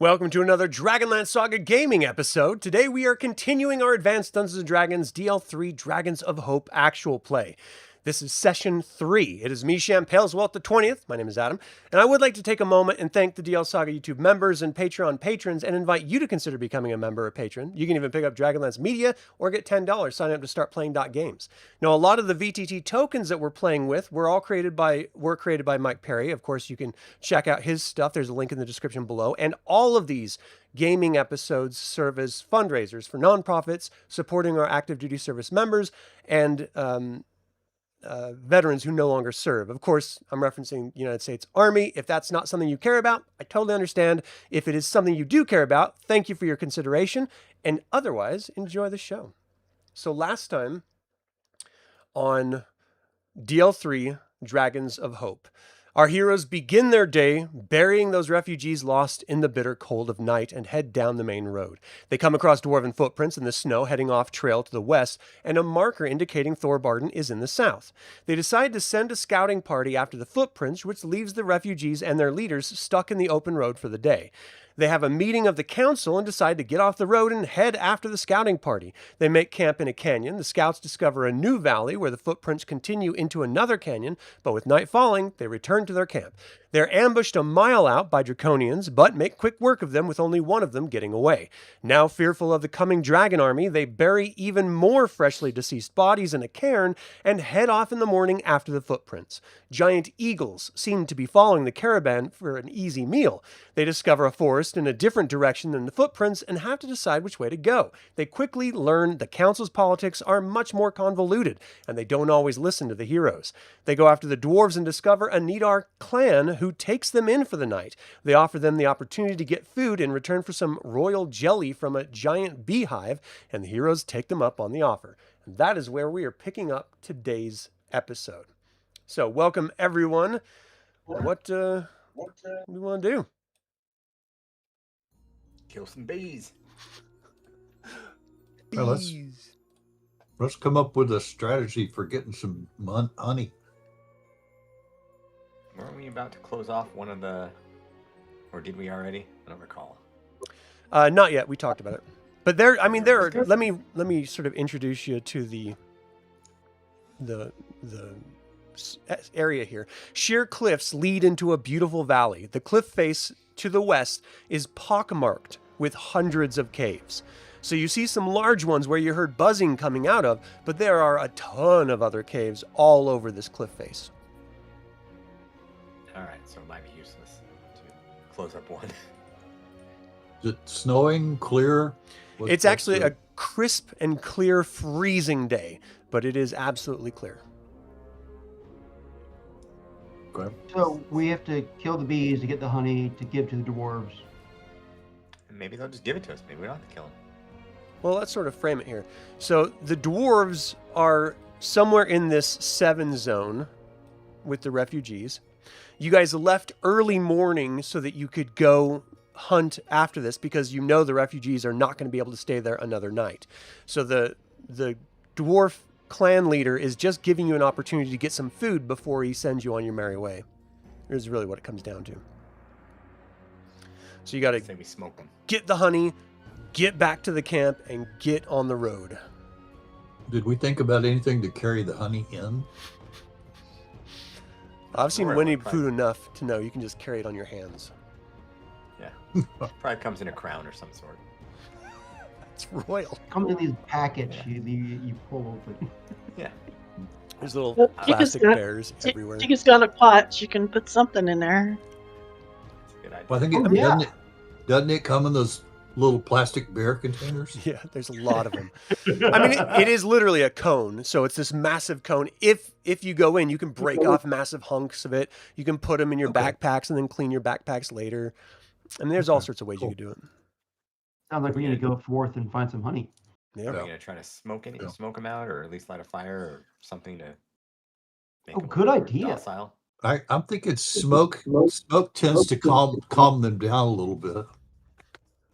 Welcome to another DragonLance Saga gaming episode. Today we are continuing our Advanced Dungeons & Dragons DL3 Dragons of Hope actual play. This is session 3. It is me, Champaleswelt the 20th. My name is Adam, and I would like to take a moment and thank the DL Saga YouTube members and Patreon patrons and invite you to consider becoming a member or patron. You can even pick up Dragonlance Media or get $10 signing up to start playing Games. Now, a lot of the VTT tokens that we're playing with were created by Mike Perry. Of course, you can check out his stuff. There's a link in the description below. And all of these gaming episodes serve as fundraisers for nonprofits, supporting our active duty service members, and veterans who no longer serve. Of course, I'm referencing the United States Army. If that's not something you care about, I totally understand. If it is something you do care about, thank you for your consideration, and otherwise, enjoy the show. So last time on DL3, Dragons of Hope, our heroes begin their day burying those refugees lost in the bitter cold of night and head down the main road. They come across dwarven footprints in the snow heading off trail to the west and a marker indicating Thorbardin is in the south. They decide to send a scouting party after the footprints, which leaves the refugees and their leaders stuck in the open road for the day. They have a meeting of the council and decide to get off the road and head after the scouting party. They make camp in a canyon. The scouts discover a new valley where the footprints continue into another canyon, but with night falling, they return to their camp. They're ambushed a mile out by draconians, but make quick work of them with only one of them getting away. Now fearful of the coming dragon army, they bury even more freshly deceased bodies in a cairn and head off in the morning after the footprints. Giant eagles seem to be following the caravan for an easy meal. They discover a forest in a different direction than the footprints and have to decide which way to go. They quickly learn the council's politics are much more convoluted, and they don't always listen to the heroes. They go after the dwarves and discover a Nidar clan who takes them in for the night. They offer them the opportunity to get food in return for some royal jelly from a giant beehive, and the heroes take them up on the offer. And that is where we are picking up today's episode. So, welcome everyone. What do we want to do? Kill some bees. Well, let's come up with a strategy for getting some honey. Weren't we about to close off one of the, or did we already? I don't recall. Not yet. We talked about it. But there are. Let me sort of introduce you to the area here. Sheer cliffs lead into a beautiful valley. The cliff face to the west is pockmarked with hundreds of caves. So you see some large ones where you heard buzzing coming out of, but there are a ton of other caves all over this cliff face. All right, so it might be useless to close up one. Is it snowing, clear? It's actually a crisp and clear freezing day, but it is absolutely clear. Okay. So we have to kill the bees to get the honey to give to the dwarves. And maybe they'll just give it to us. Maybe we don't have to kill them. Well, let's sort of frame it here. So the dwarves are somewhere in this 7 zone with the refugees. You guys left early morning so that you could go hunt after this because you know the refugees are not going to be able to stay there another night. So the dwarf clan leader is just giving you an opportunity to get some food before he sends you on your merry way. Here's really what it comes down to. So you got to we smoke them. Get the honey, get back to the camp, and get on the road. Did we think about anything to carry the honey in? I've seen Winnie Pooh enough to know you can just carry it on your hands. Yeah. Probably comes in a crown or some sort. It's royal. Comes in these packets you pull open. Yeah. There's little plastic bears everywhere. Chica's got a pot. You can put something in there. That's a good idea. Well, I think doesn't it come in those little plastic bear containers? Yeah, there's a lot of them. I mean, it is literally a cone. So it's this massive cone. If you go in, you can break off massive hunks of it. You can put them in your backpacks and then clean your backpacks later. I mean, there's all sorts of ways you can do it. Sounds like we need to go forth and find some honey. Yeah. Are we gonna try to smoke them out, or at least light a fire or something to make them good idea. docile? I'm thinking smoke. Smoke tends to calm them down a little bit.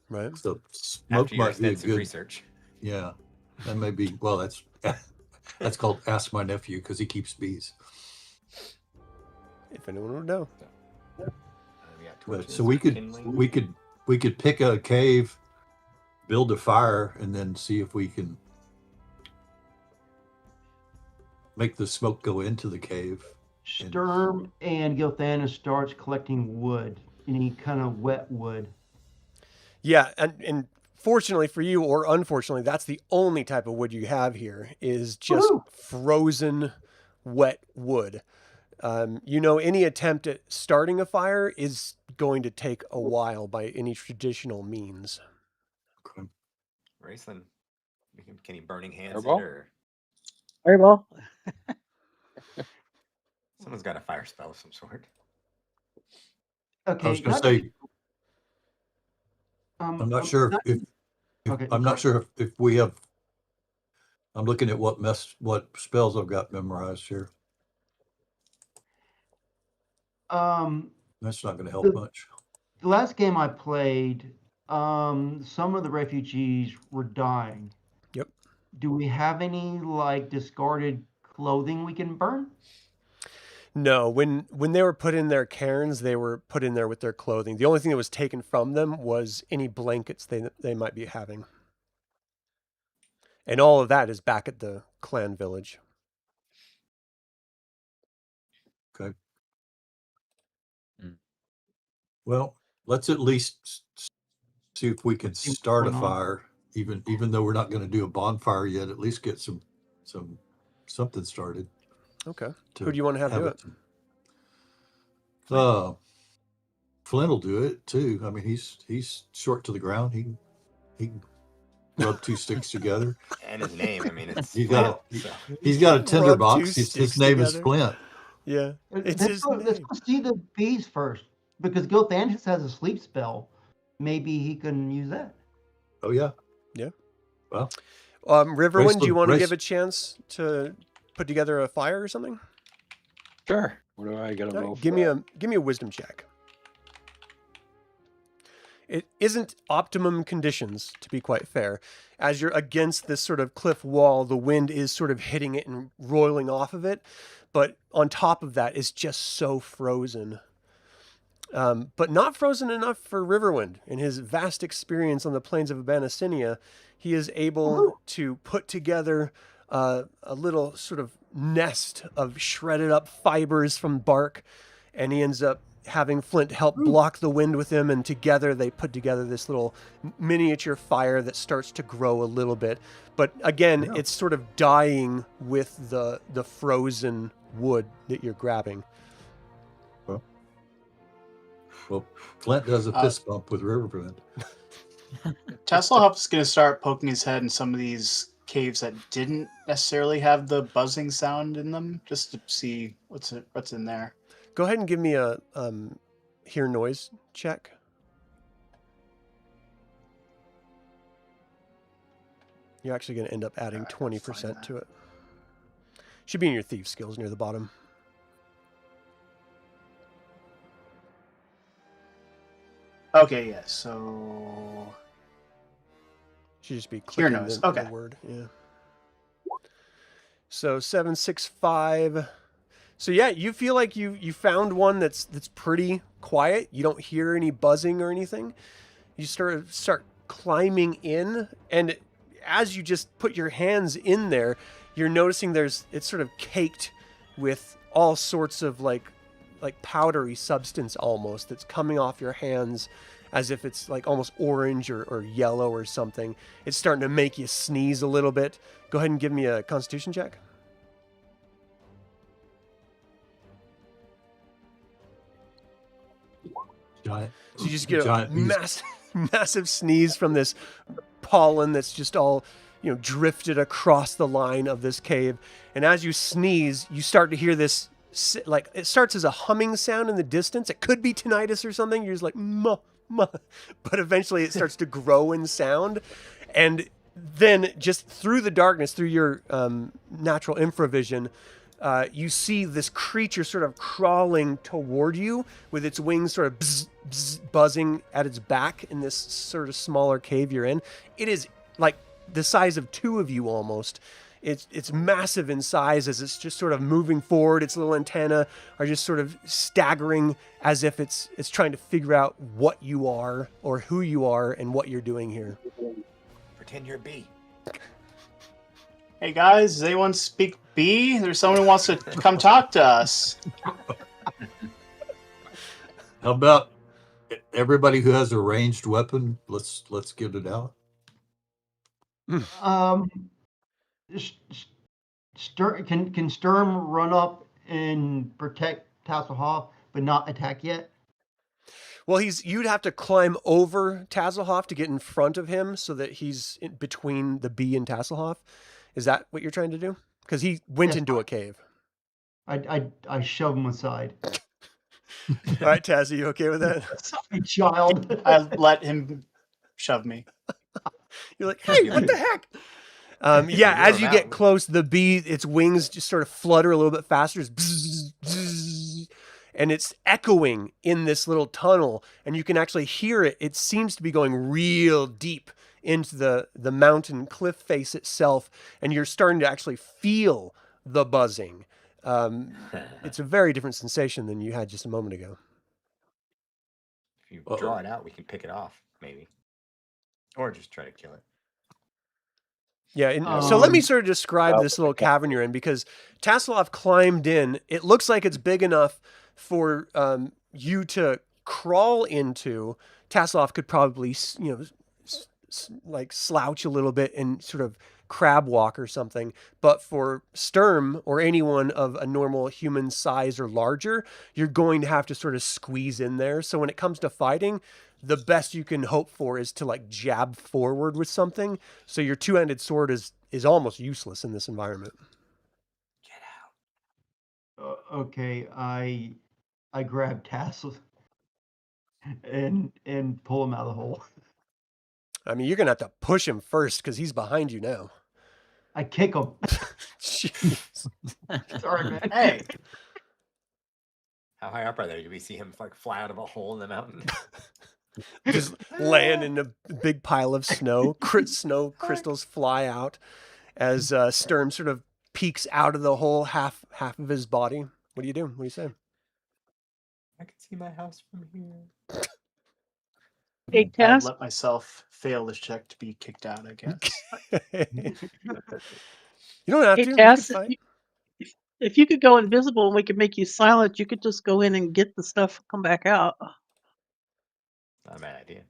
Right. So smoke After your might be a extensive good research. Yeah, that may be. Well, that's called Ask My Nephew because he keeps bees. If anyone would know. So we could we could pick a cave, build a fire, and then see if we can make the smoke go into the cave. Sturm and Gilthanas starts collecting wood, any kind of wet wood. Yeah, and fortunately for you, or unfortunately, that's the only type of wood you have here is just Woohoo! frozen, wet wood. Any attempt at starting a fire is going to take a while by any traditional means. Okay. Raistlin, can he burning hands it, Fireball? or Fireball. someone's got a fire spell of some sort? Okay. I was going to not- say, I'm not sure if Okay, I'm not sorry. sure if we have. I'm looking at what spells I've got memorized here. That's not going to help much. The last game I played, some of the refugees were dying. Yep. Do we have any like discarded clothing we can burn? No, when they were put in their cairns, they were put in there with their clothing. The only thing that was taken from them was any blankets they might be having. And all of that is back at the clan village. Okay. Mm. Well, let's at least see if we can See what's start a going on. fire, even though we're not going to do a bonfire yet. At least get something started. Okay. Who do you want to have do it? Flint will do it too. I mean, he's short to the ground. He can rub two sticks together. And his name, I mean, it's He's got Flint, so. He's got a Rub two tinderbox. His sticks name is together. Flint. Yeah. It's Let's his go name. see the bees first, because Gilthanas has a sleep spell. Maybe he can use that. Oh yeah. Yeah. Well, Riverwind, do you want to Raistlin- give a chance to put together a fire or something? Sure. What do I got to All roll right, for give me a wisdom check. It isn't optimum conditions, to be quite fair. As you're against this sort of cliff wall, the wind is sort of hitting it and roiling off of it. But on top of that, it's just so frozen. But not frozen enough for Riverwind. In his vast experience on the plains of Abanasinia, he is able to put together a little sort of nest of shredded up fibers from bark, and he ends up having Flint help block the wind with him, and together they put together this little miniature fire that starts to grow a little bit. But again, it's sort of dying with the frozen wood that you're grabbing. Well, Flint does a fist bump with Riverwind. Tasslehoff's going to start poking his head in some of these caves that didn't necessarily have the buzzing sound in them, just to see what's in there. Go ahead and give me a hear noise check. You're actually going to end up adding Alright, 20% find to it. Should be in your thief skills near the bottom. Okay, yeah, so Should just be Hear clicking noise, the okay. word. Yeah. So 765. So yeah, you feel like you found one that's pretty quiet. You don't hear any buzzing or anything. You start climbing in, and as you just put your hands in there, you're noticing it's sort of caked with all sorts of like powdery substance almost that's coming off your hands as if it's like almost orange or yellow or something. It's starting to make you sneeze a little bit. Go ahead and give me a constitution check. Giant. So you just get a giant beast. massive sneeze from this pollen that's just all, drifted across the line of this cave. And as you sneeze, you start to hear this, like, it starts as a humming sound in the distance. It could be tinnitus or something. You're just like, muh, muh. But eventually it starts to grow in sound. And then just through the darkness, through your natural infravision, you see this creature sort of crawling toward you with its wings sort of bzz, bzz, buzzing at its back in this sort of smaller cave you're in. It is like the size of two of you almost. it's massive in size as it's just sort of moving forward. Its little antennae are just sort of staggering as if it's trying to figure out what you are or who you are and what you're doing here. Pretend you're a bee. Hey guys, does anyone speak B? There's someone who wants to come talk to us. How about everybody who has a ranged weapon? Let's get it out. Can Sturm run up and protect Tasslehoff, but not attack yet? Well, you'd have to climb over Tasslehoff to get in front of him so that he's in between the bee and Tasslehoff. Is that what you're trying to do? Because he went Yes, into a cave. I shove him aside. All right, Taz, are you okay with that? Sorry, child. I let him shove me. You're like, hey, what the heck? Yeah, as you get close, the bee, its wings just sort of flutter a little bit faster. It's bzz, bzz, and it's echoing in this little tunnel, and you can actually hear it. It seems to be going real deep into the mountain cliff face itself, and you're starting to actually feel the buzzing. It's a very different sensation than you had just a moment ago. If you draw it out, we can pick it off, maybe. Or just try to kill it. Yeah, and so let me sort of describe this little cavern you're in, because Tasslehoff climbed in. It looks like it's big enough for you to crawl into. Tasslehoff could probably, like slouch a little bit and sort of crab walk or something. But for Sturm or anyone of a normal human size or larger, you're going to have to sort of squeeze in there. So when it comes to fighting, the best you can hope for is to like jab forward with something. So your two-handed sword is almost useless in this environment. Get out. Okay, I grab Tassel and pull him out of the hole. I mean, you're going to have to push him first because he's behind you now. I kick him. Jeez. Sorry, man. Hey, How high up are they? Do we see him like fly out of a hole in the mountain? Just land in a big pile of snow. Snow crystals fly out as Sturm sort of peeks out of the hole, half of his body. What do you do? What do you say? I can see my house from here. Hey, I Tess, let myself fail this check to be kicked out, I guess. You don't have hey, to. You Tess, can fight. if you could go invisible and we could make you silent, you could just go in and get the stuff, come back out. Not a bad idea.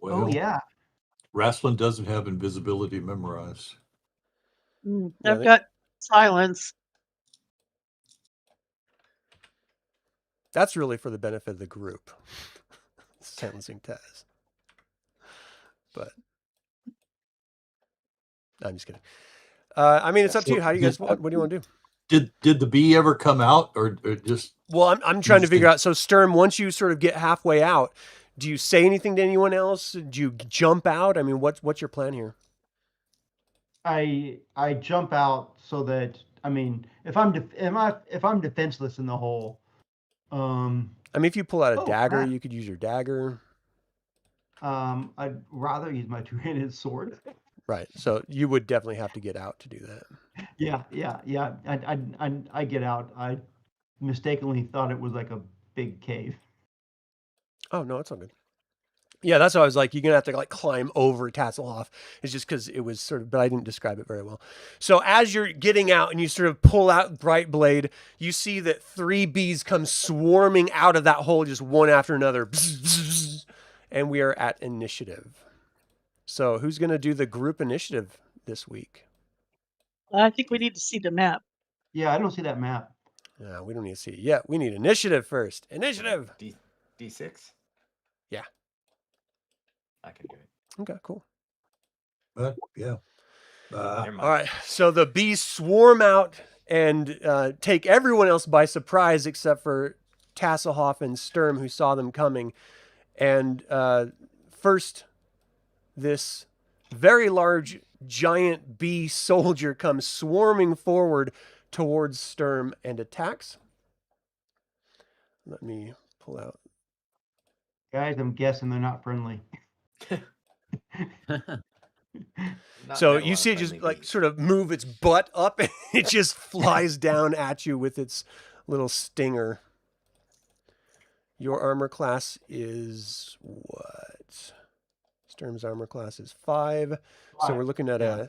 Well, Oh yeah. Raistlin doesn't have invisibility memorized. Yeah, I've got silence. That's really for the benefit of the group. Silencing Taz. But I'm just kidding. I mean, it's up to you. How do you guys? What do you want to do? Did the bee ever come out, or just? Well, I'm trying to figure out. So Sturm, once you sort of get halfway out, do you say anything to anyone else? Do you jump out? I mean, what's your plan here? I jump out so that if I'm defenseless in the hole, I mean, if you pull out a dagger, crap. you could use your dagger. I'd rather use my two-handed sword. Right. So you would definitely have to get out to do that. Yeah. I get out. I mistakenly thought it was like a big cave. Oh no, it's all good. Yeah, that's why I was like, you're gonna have to like climb over Tasslehoff. It's just because it was sort of, but I didn't describe it very well. So as you're getting out and you sort of pull out Brightblade, you see that 3 bees come swarming out of that hole, just one after another. Bzz, bzz, and we are at initiative. So who's gonna do the group initiative this week? I think we need to see the map. Yeah, I don't see that map. No, we don't need to see it yet. We need initiative first. Initiative. D6? Yeah. I can do it. Okay, cool. Yeah. Never mind. All right. So the bees swarm out and take everyone else by surprise except for Tasslehoff and Sturm, who saw them coming. And first, this very large, giant bee soldier comes swarming forward towards Sturm and attacks. Let me pull out. Guys, I'm guessing they're not friendly. Not So met a you lot of see it just friendly like bees. sort of move its butt up and it just flies down at you with its little stinger. Your armor class is what? Sturm's armor class is 5. So we're looking at Yeah.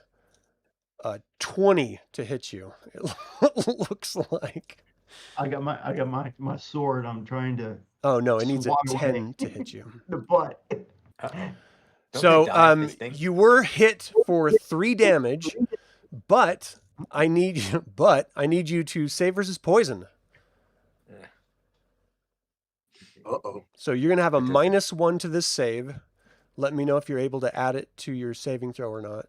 a 20 to hit you. It looks like. I got my sword. I'm trying to Oh no, it needs a swat away 10 to hit you. the butt. Uh-oh. Don't So they die if they sting? you were hit for 3 damage, but I need you to save versus poison. Uh-oh. So you're gonna have a It doesn't- -1 to this save. Let me know if you're able to add it to your saving throw or not,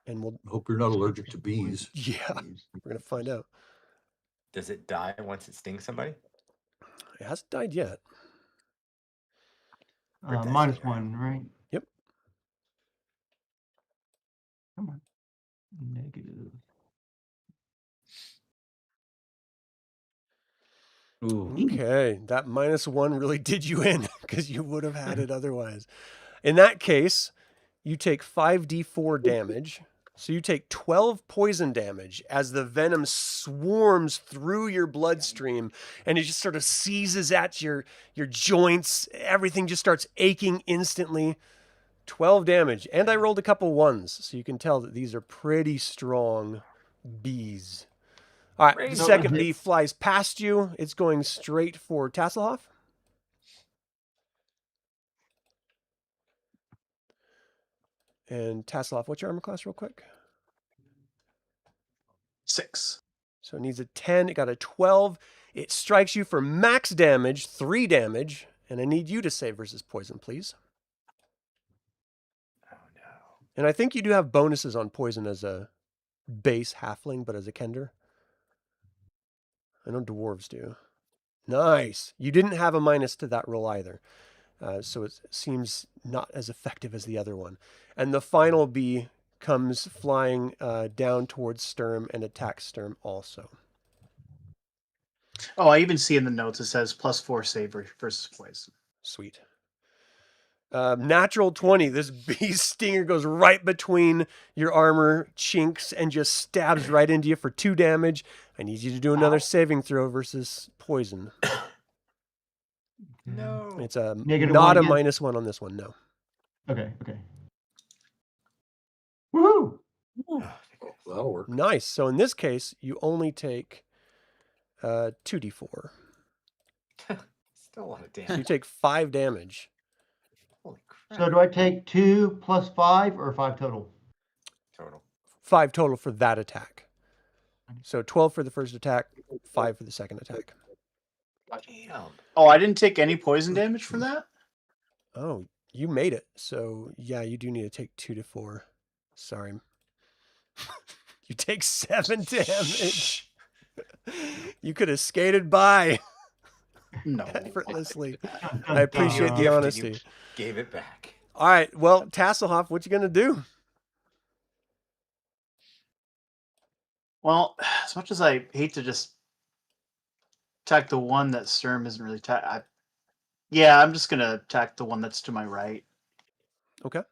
and we'll. Hope you're not allergic to bees. Yeah, we're gonna find out. Does it die once it stings somebody? It hasn't died yet. Or does Minus it? 1, right? Yep. Come on. Negative. Ooh. Okay, that -1 really did you in because you would have had it otherwise. In that case, you take 5d4 damage. So you take 12 poison damage as the venom swarms through your bloodstream and it just sort of seizes at your joints. Everything just starts aching instantly. 12 damage. And I rolled a couple 1s, so you can tell that these are pretty strong bees. All right, the Great. second bee flies past you. It's going straight for Tasslehoff. And Tasslehoff, what's your armor class real quick? 6. So it needs a 10. It got a 12. It strikes you for max damage, 3 damage. And I need you to save versus poison, please. Oh no. And I think you do have bonuses on poison as a base halfling, but as a Kender. I know dwarves do. Nice. You didn't have a minus to that roll either. So it seems not as effective as the other one. And the final bee comes flying down towards Sturm and attacks Sturm also. Oh, I even see in the notes it says +4 save versus poison. Sweet. Natural 20. This bee's stinger goes right between your armor chinks and just stabs right into you for 2 damage. I need you to do another saving throw versus poison. No. It's a Negative not 1 a again? -1 on this one. No. Okay. Woohoo! Oh, that'll work. Nice. So in this case, you only take 2d4. Still a lot of So you damage. take 5 damage. Holy crap. So do I take 2 plus 5 or 5 total? Total. 5 total for that attack. So 12 for the first attack, 5 for the second attack. Damn. Oh, I didn't take any poison damage from that? Oh, you made it. So yeah, you do need to take 2 to 4. Sorry. You take 7 damage. You could have skated by No. effortlessly. Dun, I appreciate dun. the Gift and honesty. You gave it back. All right. Well, Tasslehoff, what you gonna do? Well, as much as I hate to just attack the one that Sturm isn't really yeah, I'm just gonna attack the one that's to my right. Okay.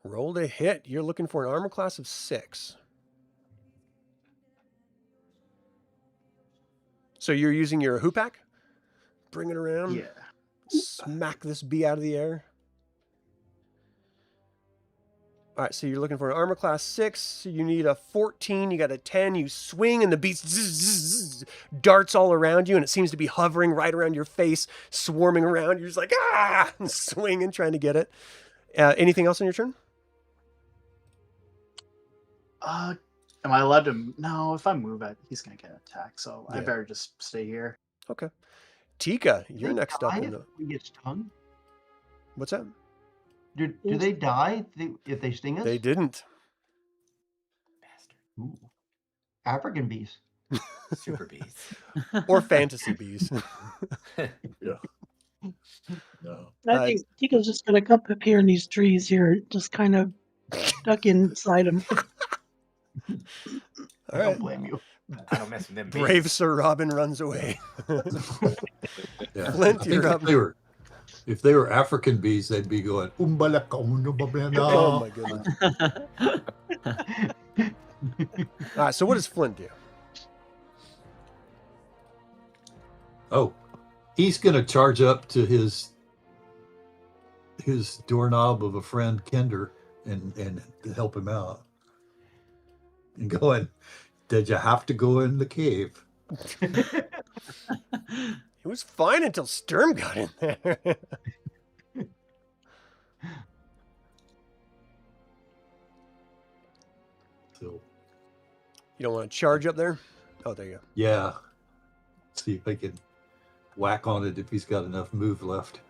Roll to hit. You're looking for an armor class of 6. So you're using your hoopak? Bring it around. Yeah. Smack this bee out of the air. All right, so you're looking for an armor class 6. So you need a 14. You got a 10. You swing, and the bee darts all around you, and it seems to be hovering right around your face, swarming around. You're just like, ah, and swinging, trying to get it. Anything else on your turn? Am I allowed to? No, if I move, he's gonna get attacked. So I Yeah. better just stay here. Okay. Tika, you're They next up. die In if the... we get stung? What's that? Do they die if they sting us? They didn't. Bastard. Ooh. African bees. Super bees. Or fantasy bees. No. I think Tika's just gonna come up here in these trees here, just kind of duck inside them. All I right. don't blame you. I don't mess with them bees. Brave Sir Robin runs away. Yeah. Flint, I think you're if up. they were If they were African bees, they'd be going, "Umbalaka Oh my goodness. All right, so what does Flint do? Oh, he's going to charge up to his doorknob of a friend, Kender, and help him out. And going, did you have to go in the cave? It was fine until Sturm got in there. So, You don't want to charge up there? Oh, there you go. yeah. See if I can whack on it if he's got enough move left.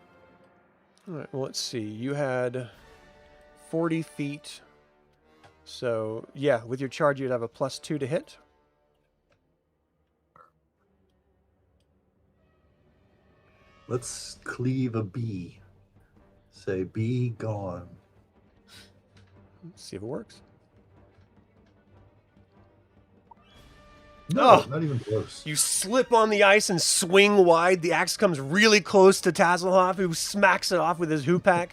All right, well, let's see. You had 40 feet. So, yeah, with your charge, you'd have a +2 to hit. Let's cleave a bee. Say, bee gone. Let's see if it works. No, Oh. not even close. You slip on the ice and swing wide. The axe comes really close to Tasslehoff, who smacks it off with his hoopak.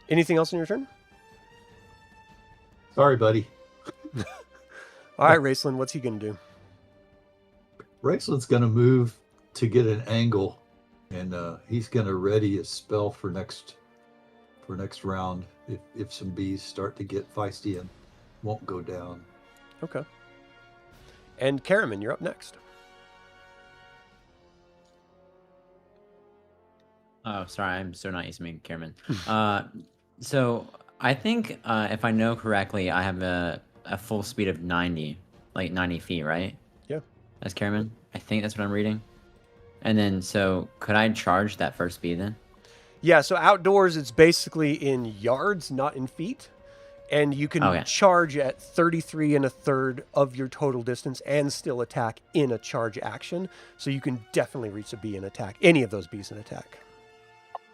Anything else in your turn? Sorry, buddy. All right, Raistlin, what's he going to do? Raistlin's going to move to get an angle, and he's going to ready a spell for next round. If some bees start to get feisty and won't go down. Okay. And Caramon, you're up next. Oh, sorry, I'm so not used to being Caramon. So I think if I know correctly, I have a full speed of 90, like 90 feet, right? Yeah. That's Caramon. I think that's what I'm reading. And then, so could I charge that first speed then? Yeah, so outdoors, it's basically in yards, not in feet. And you can Okay. charge at 33 1/3 of your total distance and still attack in a charge action. So you can definitely reach a bee and attack any of those bees and attack.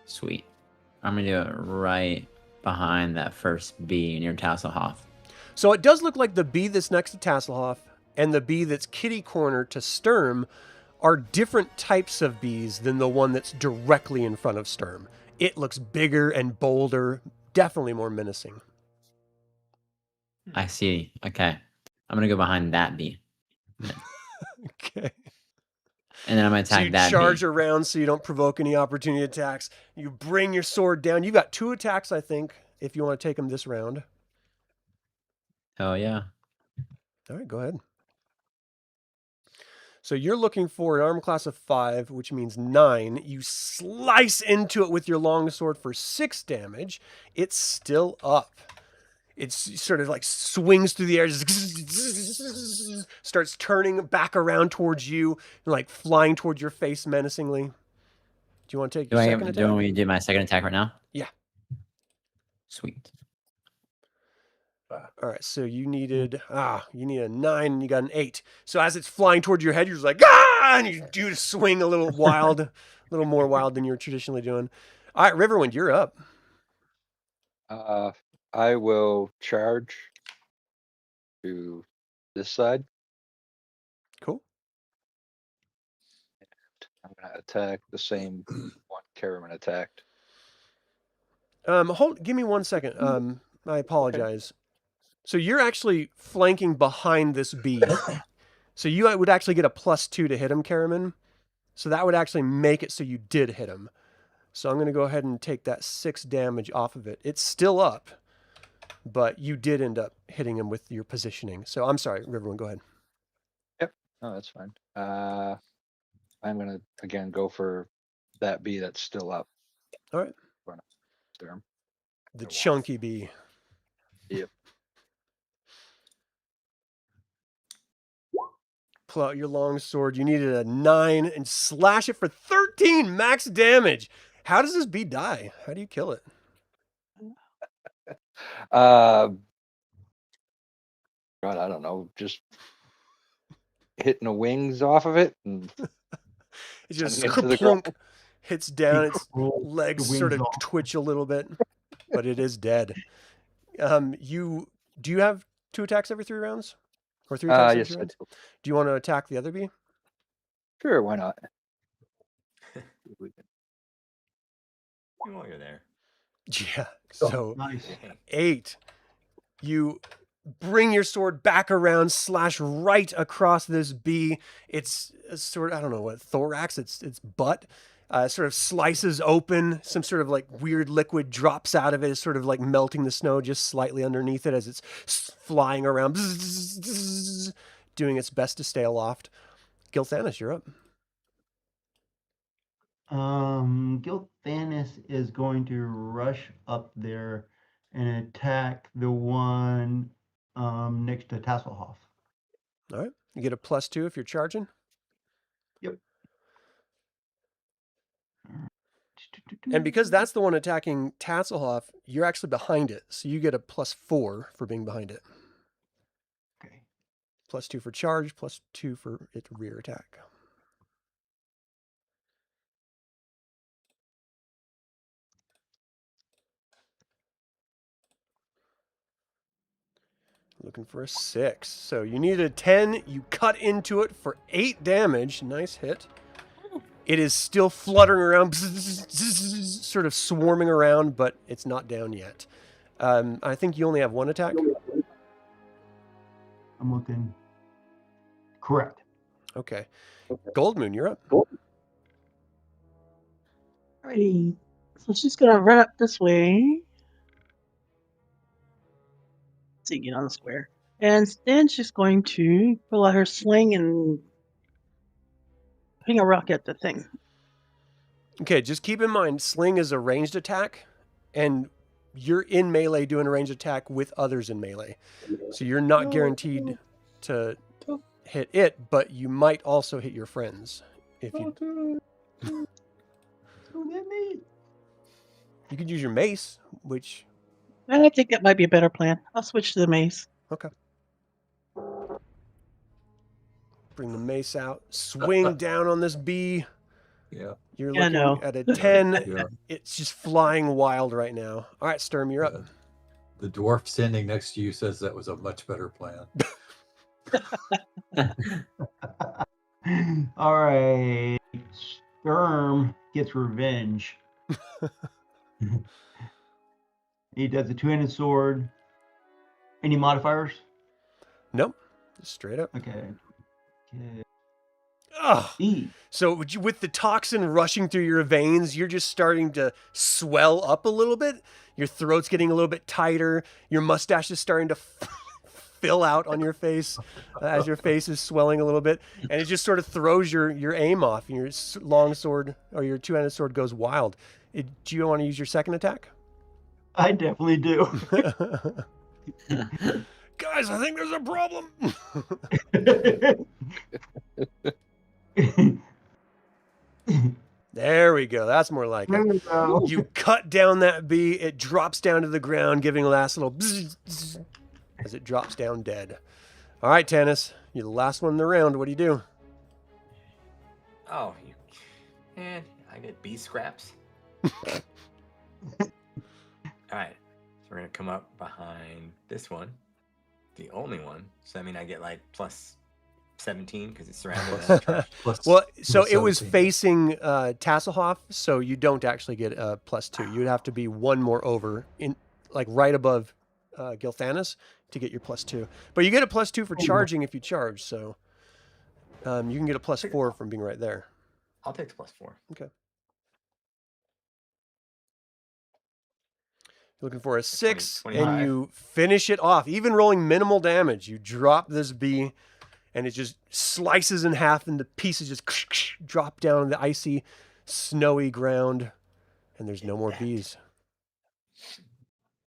Sweet. I'm going to do it right behind that first bee near Tasslehoff. So it does look like the bee that's next to Tasslehoff and the bee that's kitty corner to Sturm are different types of bees than the one that's directly in front of Sturm. It looks bigger and bolder, definitely more menacing. I see. Okay. I'm going to go behind that bee. Okay. And then I'm going to So attack you that charge bee. around so you don't provoke any opportunity attacks. You bring your sword down. You've got 2 attacks, I think, if you want to take them this round. Hell yeah. All right, go ahead. So you're looking for an armor class of 5, which means 9. You slice into it with your longsword for 6 damage. It's still up. It's sort of like swings through the air, just starts turning back around towards you, like flying towards your face menacingly. Do you want to take Do your I second attack? do you want me to do my second attack right now? Yeah. Sweet. All right, so you needed a 9 and you got an 8. So as it's flying towards your head, you're just like, ah, and you do swing a little wild, a little more wild than you're traditionally doing. All right, Riverwind, you're up. I will charge to this side. Cool. I'm gonna attack the same one Caramon attacked. Give me 1 second. I apologize. So you're actually flanking behind this bee. So you would actually get a +2 to hit him, Caramon. So that would actually make it so you did hit him. So I'm going to go ahead and take that 6 damage off of it. It's still up, but you did end up hitting him with your positioning. So I'm sorry, Riverwind, go ahead. No, that's fine. I'm gonna again go for that bee that's still up. All right. Sturm. The chunky bee. Yep. Pull out your long sword. You needed a 9 and slash it for 13 max damage. How does this bee die? How do you kill it? God, I don't know. Just hitting the wings off of it and It just sending it to the plunk, ground. hits down. Its Roll legs the sort wings of off. twitch a little bit, but it is dead. Do you have 2 attacks every 3 rounds? Or 3 attacks every Yes, 3 I rounds? do. Do you want to attack the other bee? Sure, why not? While you're there. Yeah. So Nice. 8. You bring your sword back around, slash right across this bee. It's a sort of, I don't know what, thorax, its butt. Sort of slices open. Some sort of like weird liquid drops out of it. It's sort of like melting the snow just slightly underneath it as it's flying around, doing its best to stay aloft. Gilthanis, you're up. Gilthanis is going to rush up there and attack the one next to Tasslehoff. All right. You get a +2 if you're charging. Yep. And because that's the one attacking Tasslehoff, you're actually behind it. So you get a +4 for being behind it. Okay. +2 for charge, +2 for its rear attack. Looking for a 6. So you need a 10. You cut into it for 8 damage. Nice hit. It is still fluttering around, sort of swarming around, but it's not down yet. I think you only have 1 attack. I'm looking. Correct. Okay. Goldmoon, you're up. Alrighty. So she's gonna run up this way. Let's see, get on the square. And then she's going to pull out her sling and ping a rock at the thing. Okay, just keep in mind, sling is a ranged attack, and you're in melee doing a ranged attack with others in melee. So you're not guaranteed to hit it, but you might also hit your friends. If you you could use your mace, which I think that might be a better plan. I'll switch to the mace. okay. Bring the mace out, swing down on this bee. Yeah. You're Yeah, I know. looking at a 10. Yeah. It's just flying wild right now. All right, Sturm, you're up. The dwarf standing next to you says that was a much better plan. All right. Sturm gets revenge. He does a 2-handed sword. Any modifiers? Nope, just straight up. Okay. Ugh. E. So with the toxin rushing through your veins, you're just starting to swell up a little bit. Your throat's getting a little bit tighter. Your mustache is starting to fill out on your face as your face is swelling a little bit. And it just sort of throws your aim off. And your long sword or your 2-handed sword goes wild. Do you want to use your second attack? I definitely do. Guys, I think there's a problem. There we go. That's more like it. You cut down that bee. It drops down to the ground, giving a last little bzz, bzz, as it drops down dead. All right, Tanis, you're the last one in the round. What do you do? Oh, man, I get bee scraps. All right, so we're gonna come up behind this one, the only one. So I mean, I get like +17 because it's surrounded. Well, so it was 17. facing Tasslehoff, so you don't actually get a +2. You'd have to be one more over, in like right above Gilthanis to get your +2. But you get a +2 for charging if you charge, so you can get a +4 from being right there. I'll take the +4. Okay. Looking for a 6, 25. and you finish it off. Even rolling minimal damage, you drop this bee, and it just slices in half, and the pieces just drop down on the icy, snowy ground, and there's no more bees.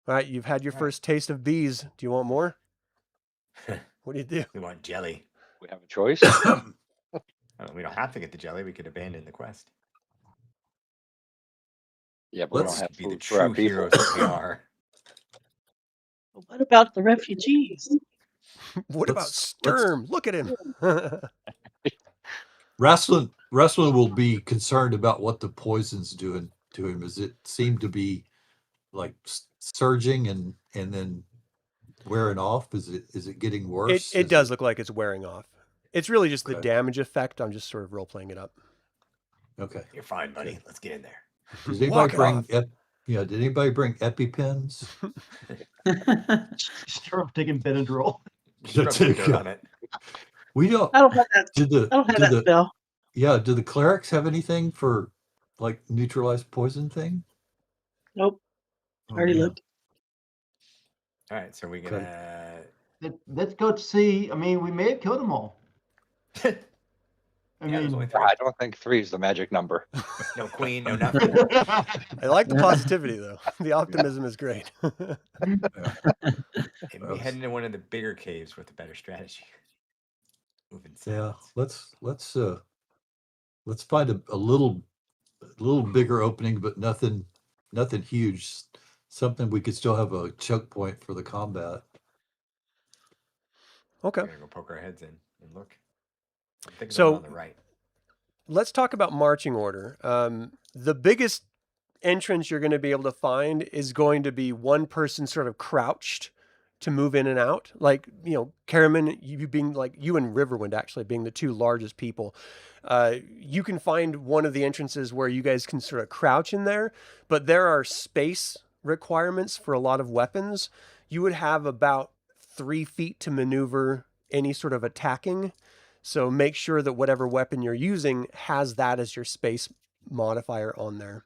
All right, you've had your first taste of bees. Do you want more? What do you do? We want jelly. We have a choice. We don't have to get the jelly. We could abandon the quest. Yeah, but we Let's don't have Be the food for our true people. heroes that we are. But what about the refugees? What about Let's- Sturm? Look at him. Raistlin will be concerned about what the poison's doing to him. Does it seem to be like surging and then wearing off? Is it getting worse? It does look like it's wearing off. It's really just the Okay. damage effect. I'm just sort of role playing it up. Okay. You're fine, buddy. Let's get in there. Does anybody Walk bring? off. Did anybody bring EpiPens? Start taking Benadryl. Just rub some dirt on it. We don't. I don't have that. Did the I don't have did that spell. do the clerics have anything for like neutralized poison thing? Nope. Oh, I already man. looked. All right, so we're gonna. Let's go see. I mean, we may have killed them all. I Yeah, there's mean, only 3. I don't think 3 is the magic number. No queen, no nothing. I like the positivity, though. The optimism is great. And we head into one of the bigger caves with a better strategy. Moving Yeah, sides. let's find a little bigger opening, but nothing huge. Something we could still have a choke point for the combat. Okay. We're gonna go poke our heads in and look. I think So- on the right. Let's talk about marching order. The biggest entrance you're going to be able to find is going to be one person sort of crouched to move in and out. Like, Caramon, you being like you and Riverwind actually being the two largest people. You can find one of the entrances where you guys can sort of crouch in there, but there are space requirements for a lot of weapons. You would have about 3 feet to maneuver any sort of attacking. So make sure that whatever weapon you're using has that as your space modifier on there,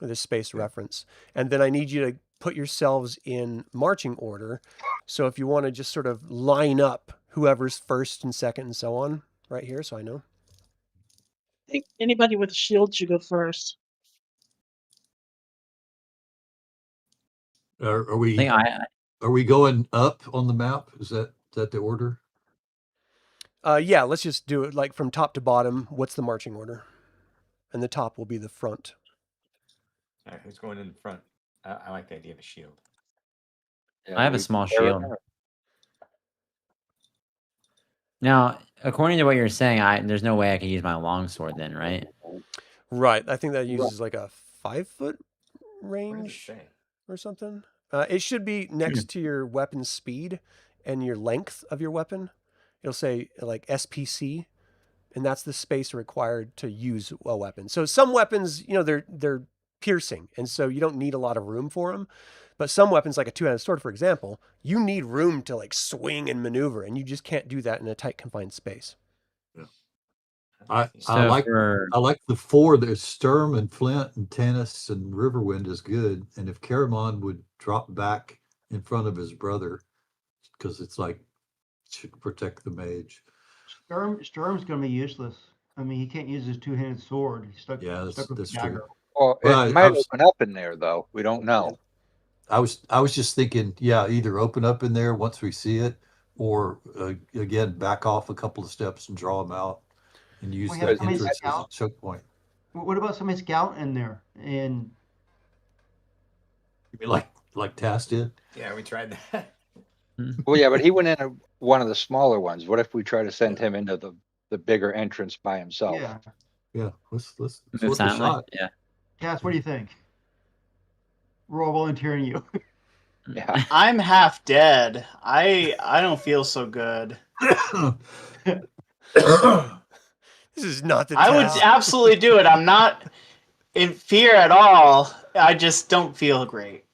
or the space reference. And then I need you to put yourselves in marching order. So if you want to just sort of line up whoever's first and second and so on right here, so I know. I think anybody with a shield should go first. Are I we think are we going up on the map? Is that the order? Yeah, let's just do it like from top to bottom. What's the marching order? And the top will be the front. All right, who's going in front? I like the idea of a shield. I have a small shield. Now, according to what you're saying, there's no way I could use my longsword then, right? Right. I think that uses like a 5-foot What does it range say? or something. It should be next to your weapon speed and your length of your weapon. It'll say like SPC, and that's the space required to use a weapon. So some weapons, they're piercing, and so you don't need a lot of room for them. But some weapons, like a two-handed sword, for example, you need room to like swing and maneuver, and you just can't do that in a tight, confined space. I So like for I like the 4. There's Sturm and Flint and Tanis and Riverwind is good. And if Caramon would drop back in front of his brother, because it's like should protect the mage. Sturm's going to be useless. I mean, he can't use his two-handed sword. He's stuck. Yeah, stuck with that's the dagger. true. Well, Well, it I might was- open up in there though. We don't know. I was just thinking, yeah, either open up in there once we see it, or again back off a couple of steps and draw them out, and use We that have somebody entrance as a scout. choke point. What about somebody scout in there? And You mean like Tass did? Yeah, we tried that. Well, yeah, but he went in one of the smaller ones. What if we try to send him into the bigger entrance by himself? yeah, Yeah, let's move worth a silently. shot. Yeah. Cass, what do you think? We're all volunteering you. Yeah. I'm half dead. I don't feel so good. This is not the I would task. absolutely do it. I'm not in fear at all. I just don't feel great.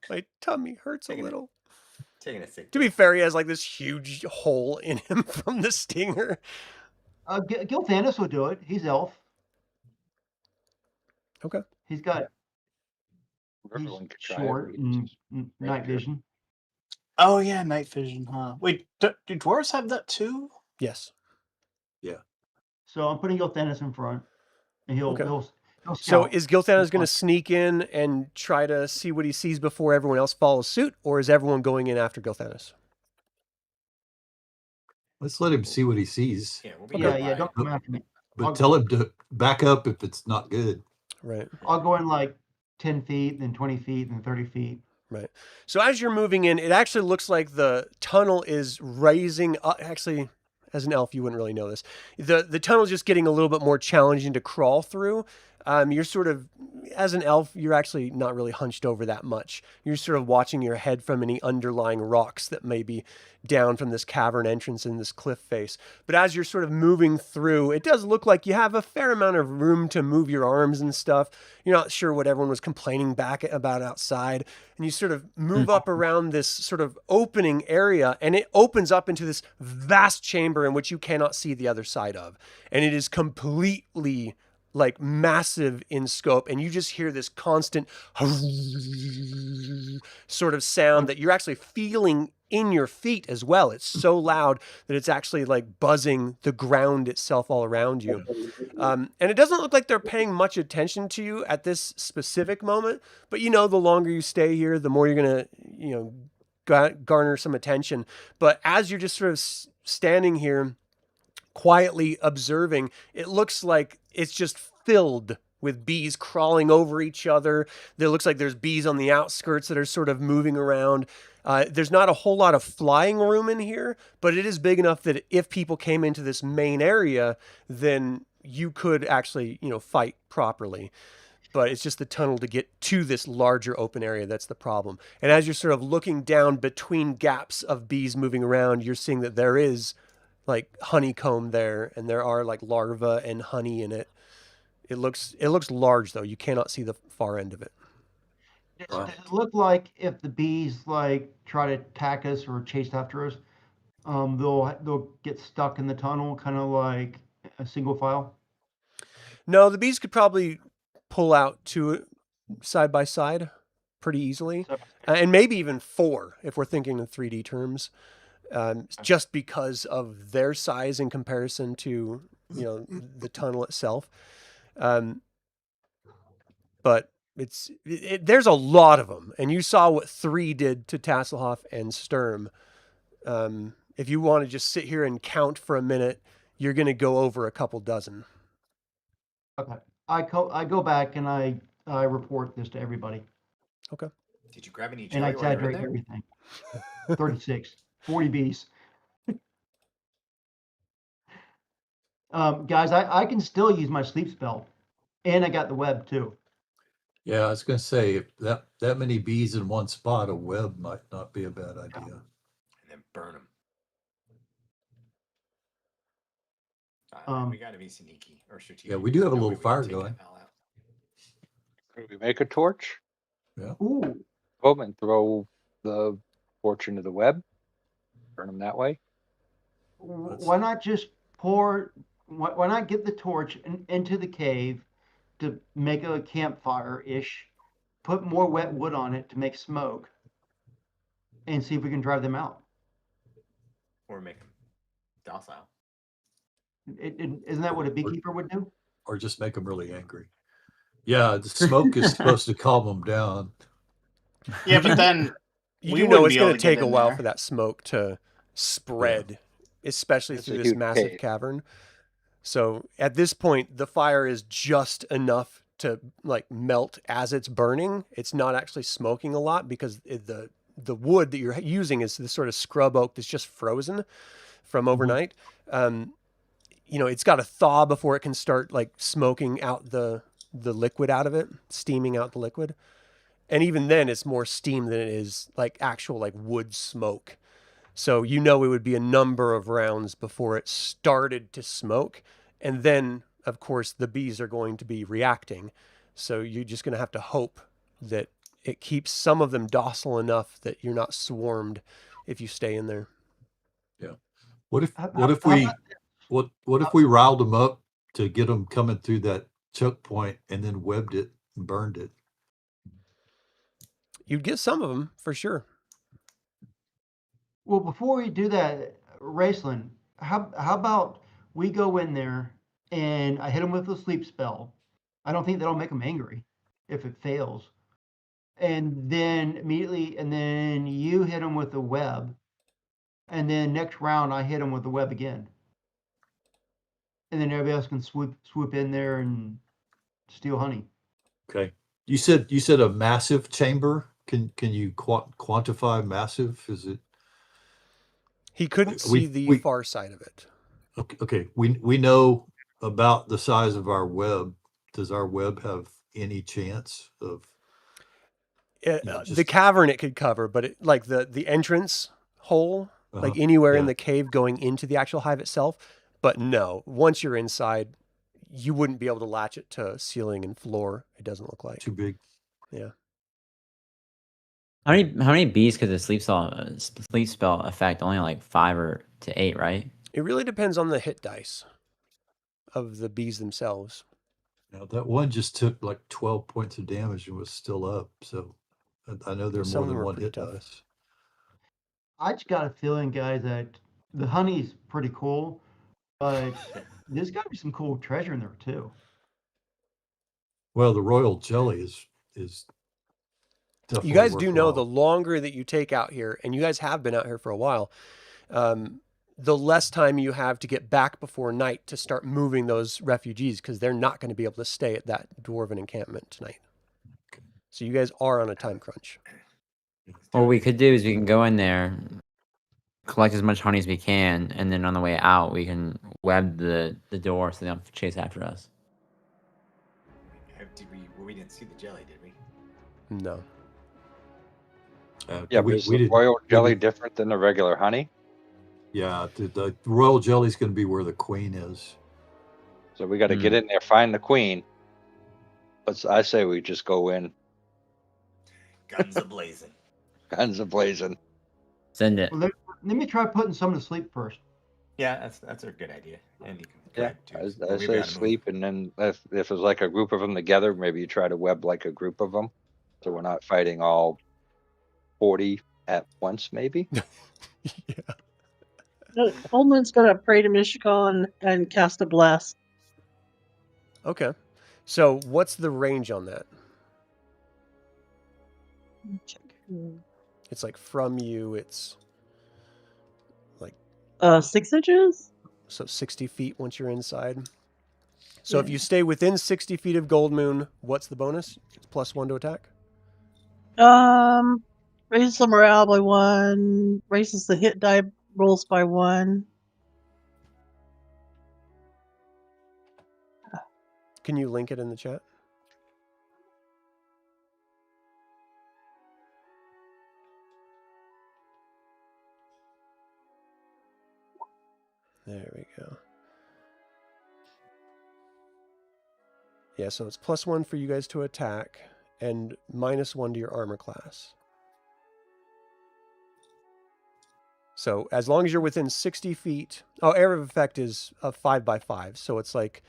My tummy hurts a little. Taking a sick. To be fair, he has like this huge hole in him from the stinger. Gil Thanos will do it. He's elf. Okay. He's got he's Everyone could try short it. and night ranger. vision. Oh yeah, night vision, huh? Wait, do dwarves have that too? Yes. So I'm putting Gil Thanos in front, and he'll Okay. he'll So scout. is Gilthanos going to sneak in and try to see what he sees before everyone else follows suit, or is everyone going in after Gilthanos? Let's let him see what he sees, Yeah, we'll be yeah, nearby. don't come after me. but tell him to back up if it's not good. Right. I'll go in like 10 feet, then 20 feet, then 30 feet. Right. So as you're moving in, it actually looks like the tunnel is raising up. Actually, as an elf, you wouldn't really know this. The tunnel's just getting a little bit more challenging to crawl through. You're sort of as an elf, you're actually not really hunched over that much. You're sort of watching your head from any underlying rocks that may be down from this cavern entrance in this cliff face. But as you're sort of moving through, it does look like you have a fair amount of room to move your arms and stuff. You're not sure what everyone was complaining back about outside. And you sort of move up around this sort of opening area, and it opens up into this vast chamber in which you cannot see the other side of. And it is completely like massive in scope, and you just hear this constant sort of sound that you're actually feeling in your feet as well. It's so loud that it's actually like buzzing the ground itself all around you. And it doesn't look like they're paying much attention to you at this specific moment, but you know, the longer you stay here, the more you're going to, you know, garner some attention. But as you're just sort of standing here quietly observing, it looks like it's just filled with bees crawling over each other. There looks like there's bees on the outskirts that are sort of moving around. There's not a whole lot of flying room in here, but it is big enough that if people came into this main area, then you could actually, you know, fight properly. But it's just the tunnel to get to this larger open area that's the problem. And as you're sort of looking down between gaps of bees moving around, you're seeing that there is like honeycomb there, and there are like larvae and honey in it. It looks large though. You cannot see the far end of it. Does it look like if the bees like try to attack us or chase after us, they'll get stuck in the tunnel, kind of like a single file? No, the bees could probably pull out two side by side pretty easily, and maybe even four if we're thinking in 3D terms. Just because of their size in comparison to, you know, the tunnel itself. But there's a lot of them, and you saw what 3 did to Tasslehoff and Sturm. If you want to just sit here and count for a minute, you're going to go over a couple dozen. Okay, I go back and I report this to everybody. Okay. Did you grab any And I jelly while you were in exaggerate there? everything. 36, 40 bees. Guys, I can still use my sleep spell, and I got the web too. Yeah, I was going to say, if that many bees in one spot, a web might not be a bad idea. And then burn them. We got to be sneaky or strategic. Yeah, we do have a No way little we fire take going. that pal out. Could we make a torch? Ooh, Boom, and throw the torch into the web. Burn them that way. why not just pour? Why not get the torch into the cave to make a campfire-ish? Put more wet wood on it to make smoke, and see if we can drive them out. Or make them docile. Isn't that what a beekeeper would do? Or just make them really angry. Yeah, the smoke is supposed to calm them down. Yeah, but then You we do know wouldn't it's be going able to to get take a in while there. for that smoke to spread, especially It's through a this huge massive cave. cavern. So at this point, the fire is just enough to like melt as it's burning. It's not actually smoking a lot because the wood that you're using is this sort of scrub oak that's just frozen from overnight. You know, it's got to thaw before it can start like smoking out the liquid out of it, steaming out the liquid. And even then it's more steam than it is like actual like wood smoke. So you know it would be a number of rounds before it started to smoke. And then, of course, the bees are going to be reacting. So you're just going to have to hope that it keeps some of them docile enough that you're not swarmed if you stay in there. Yeah. What if How- we riled them up to get them coming through that choke point and then webbed it and burned it? You'd get some of them for sure. Well, before we do that, Raistlin, how about we go in there and I hit them with a sleep spell. I don't think that'll make them angry if it fails. And then immediately, and then you hit them with the web. And then next round, I hit them with the web again. And then everybody else can swoop in there and steal honey. Okay. You said a massive chamber. Can you quantify massive? Is it? He couldn't see the far side of it. Okay. We know about the size of our web. Does our web have any chance of The just cavern it could cover, but like the entrance hole, like anywhere in the cave going into the actual hive itself. But no, once you're inside, you wouldn't be able to latch it to ceiling and floor. It doesn't look like. too big? Yeah. How many bees could the sleep spell affect? Only like 5 or to 8, right? It really depends on the hit dice of the bees themselves. Now that one just took like 12 points of damage and was still up. So I know there are Some more of them than are one pretty hit tough. dice. I just got a feeling, guys, that the honey's pretty cool, but there's got to be some cool treasure in there too. Well, the royal jelly is definitely You guys do know worthwhile. the longer that you take out here, and you guys have been out here for a while, the less time you have to get back before night to start moving those refugees, because they're not going to be able to stay at that dwarven encampment tonight. So you guys are on a time crunch. What we could do is we can go in there, collect as much honey as we can, and then on the way out we can web the door so they don't chase after us. We didn't see the jelly, did we? No. Yeah, but is the royal jelly different than the regular honey? Yeah, the royal jelly's going to be where the queen is. So we got to get in there, find the queen. But I say we just go in. Guns a-blazing. Guns a-blazing. Send it. Well, let me try putting some to sleep first. Yeah, that's a good idea. And you can Yeah, too. I say sleep, and then if it's like a group of them together, maybe you try to web like a group of them, so we're not fighting all 40 at once, maybe. Yeah. Goldmoon's gonna pray to Mishikal and cast a blast. Okay. So what's the range on that? Check. It's like from you, it's like 6 inches. so 60 feet once you're inside. So if you stay within 60 feet of Goldmoon, what's the bonus? It's +1 to attack. Raises the morale by 1. Raises the hit die rolls by 1. Can you link it in the chat? There we go. Yeah, so it's +1 for you guys to attack and -1 to your armor class. So as long as you're within 60 feet, area of effect is a 5 by 5, so it's like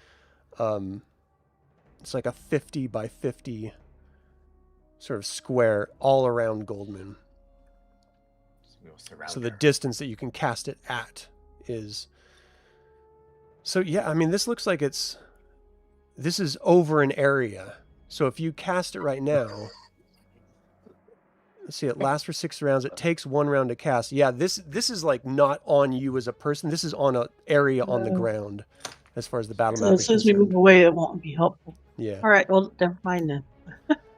a 50 by 50 sort of square all around Goldmoon. So the distance that you can cast it at is. So yeah, I mean, this looks like this is over an area. So if you cast it right now, let's see, it lasts for 6 rounds. It takes 1 round to cast. Yeah, this is like not on you as a person. This is on an area on the ground as far as the battle map So is as soon as we concerned. move away, it won't be helpful. Yeah. All right. Well, never mind then.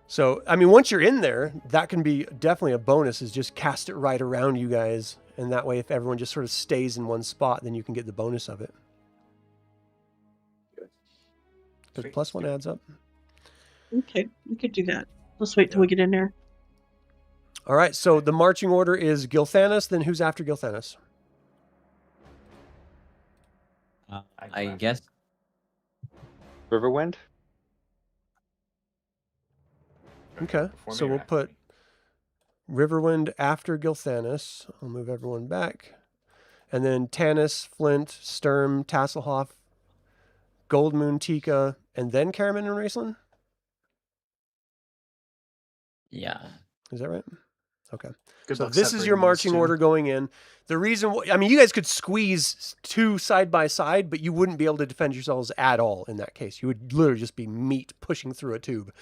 So, I mean, once you're in there, that can be definitely a bonus, is just cast it right around you guys. And that way, if everyone just sort of stays in one spot, then you can get the bonus of it. Because +1 adds up. Okay, we could do that. Let's wait till we get in there. All right, so the marching order is Gilthanas. Then who's after Gilthanas? I guess. Riverwind? Okay, so we'll put Riverwind after Gilthanas. I'll move everyone back. And then Tanis, Flint, Sturm, Tasslehoff, Goldmoon, Tika, and then Caramon and Raistlin? Yeah. Is that right? Okay. Good So luck this is your separating those marching two. order going in. The reason, I mean, you guys could squeeze 2 side by side, but you wouldn't be able to defend yourselves at all in that case. You would literally just be meat pushing through a tube.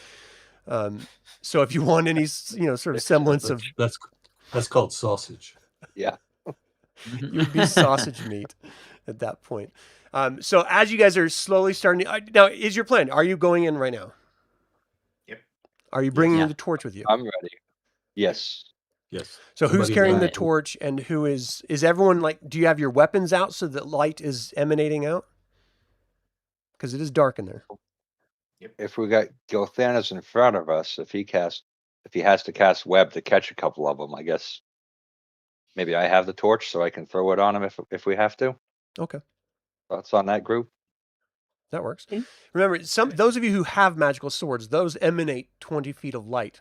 So if you want any, sort of semblance of... That's called sausage. Yeah. You'd be sausage meat at that point. So as you guys are slowly starting to, now, is your plan? Are you going in right now? Yep. Are you bringing Yeah. the torch with you? I'm ready. Yes. Yes. So who's Somebody carrying the died. torch, and who is everyone like? Do you have your weapons out so that light is emanating out? Because it is dark in there. if we got Gilthanas in front of us, if he has to cast web to catch a couple of them, I guess maybe I have the torch so I can throw it on him if we have to. Okay. Thoughts on that group? That works. Okay. Remember, those of you who have magical swords, those emanate 20 feet of light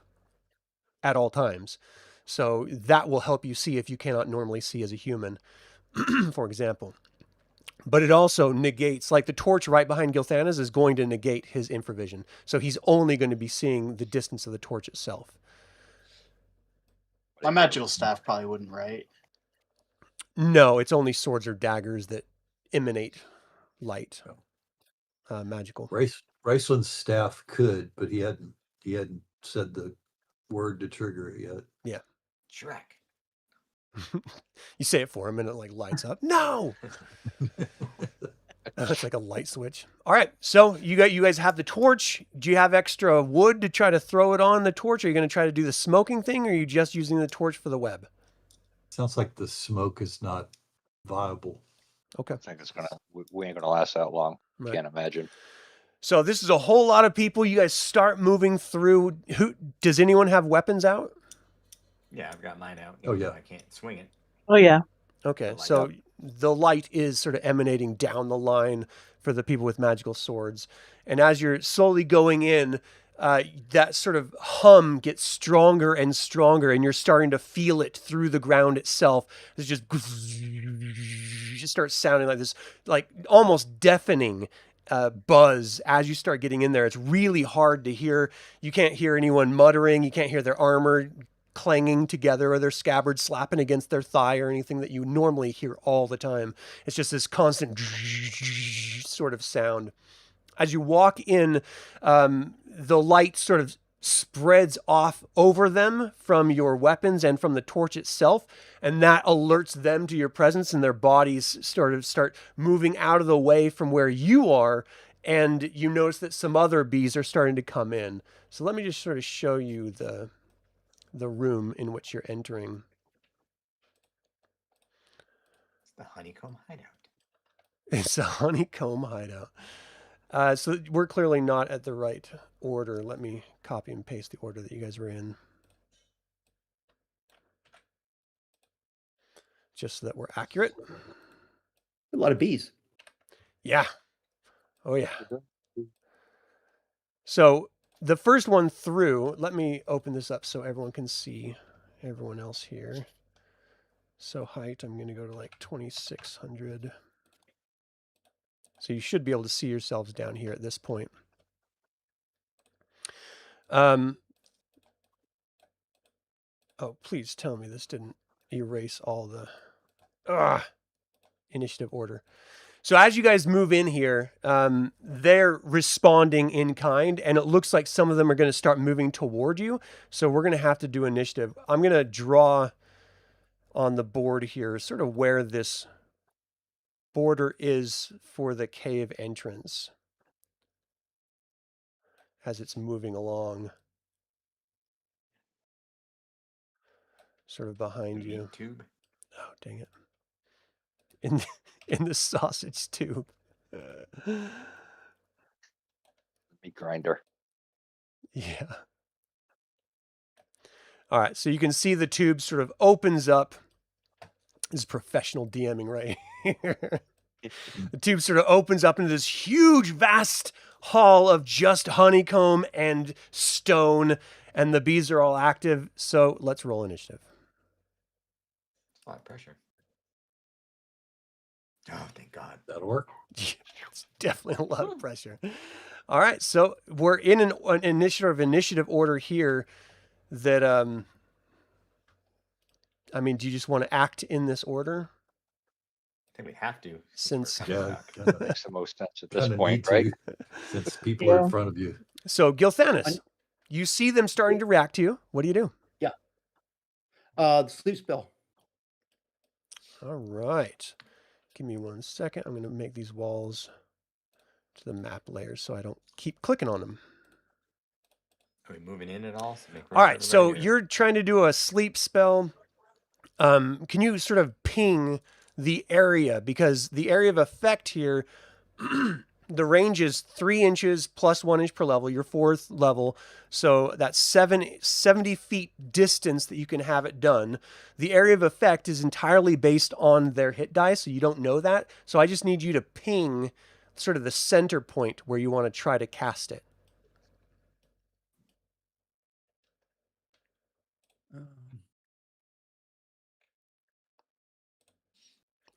at all times. So that will help you see if you cannot normally see as a human, for example. But it also negates, like the torch right behind Gilthanas is going to negate his infravision. So he's only going to be seeing the distance of the torch itself. My magical staff probably wouldn't, right? No, it's only swords or daggers that emanate light. Magical. Raistlin's staff could, but he hadn't said the word to trigger it yet. Yeah. Shrek. You say it for him and it like lights up. No! It's like a light switch. All right. So you guys have the torch. Do you have extra wood to try to throw it on the torch? Are you going to try to do the smoking thing, or are you just using the torch for the web? Sounds like the smoke is not viable. Okay. I think we ain't gonna last that long. Right. Can't imagine. So this is a whole lot of people. You guys start moving through. Does anyone have weapons out? Yeah, I've got mine out. Oh, yeah. I can't swing it. Oh yeah. Okay, Light so up. the light is sort of emanating down the line for the people with magical swords. And as you're slowly going in, that sort of hum gets stronger and stronger, and you're starting to feel it through the ground itself. It's just starts sounding like this, like almost deafening buzz as you start getting in there. It's really hard to hear. You can't hear anyone muttering. You can't hear their armor clanging together or their scabbard slapping against their thigh or anything that you normally hear all the time. It's just this constant sort of sound. As you walk in, the light sort of spreads off over them from your weapons and from the torch itself, and that alerts them to your presence, and their bodies start moving out of the way from where you are, and you notice that some other bees are starting to come in. So let me just sort of show you the room in which you're entering. It's the honeycomb hideout. It's a honeycomb hideout. So we're clearly not at the right order. Let me copy and paste the order that you guys were in, just so that we're accurate. A lot of bees. Yeah. Oh, yeah. So the first one through, let me open this up so everyone can see everyone else here. So height, I'm going to go to like 2,600. So you should be able to see yourselves down here at this point. Oh, please tell me this didn't erase all the initiative order. So as you guys move in here, they're responding in kind, and it looks like some of them are going to start moving toward you. So we're going to have to do initiative. I'm going to draw on the board here sort of where this border is for the cave entrance as it's moving along. Sort of behind you. Tube. Oh, dang it. In the sausage tube. Meat grinder. Yeah. All right, so you can see the tube sort of opens up. This is professional DMing right here. The tube sort of opens up into this huge, vast hall of just honeycomb and stone, and the bees are all active. So let's roll initiative. A lot of pressure. Oh, thank God. That'll work. It's definitely a lot of pressure. All right, so we're in an initiative order here that, I mean, do you just want to act in this order? I think we have to. Since Yeah, Makes the most sense at this kinda point, need right? to, since people are Yeah. in front of you. So Gilthanas, you see them starting to react to you. What do you do? The sleep spell. All right. Give me 1 second. I'm going to make these walls to the map layers so I don't keep clicking on them. Are we moving in at all? Make room All for right. So everybody, or- you're trying to do a sleep spell. Can you sort of ping the area? Because the area of effect here, the range is 3 inches plus 1 inch per level, your 4th level. So that's 70 feet distance that you can have it done. The area of effect is entirely based on their hit die, so you don't know that. So I just need you to ping sort of the center point where you want to try to cast it.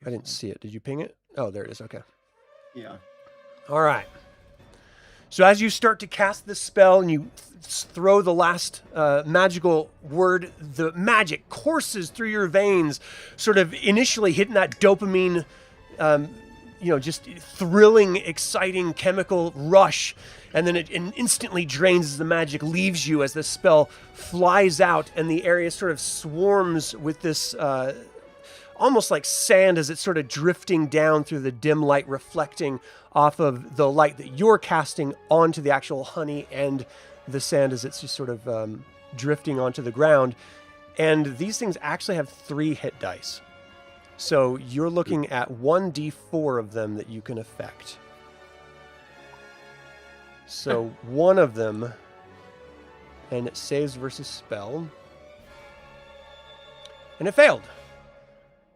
I didn't see it. Did you ping it? Oh, there it is. Okay. Yeah. All right. So as you start to cast this spell and you throw the last magical word, the magic courses through your veins, sort of initially hitting that dopamine, just thrilling, exciting chemical rush. And then it instantly drains as the magic leaves you as the spell flies out and the area sort of swarms with this almost like sand as it's sort of drifting down through the dim light, reflecting off of the light that you're casting onto the actual honey and the sand as it's just sort of drifting onto the ground. And these things actually have 3 hit dice. So you're looking at 1d4 of them that you can affect. So one of them, and it saves versus spell. And it failed.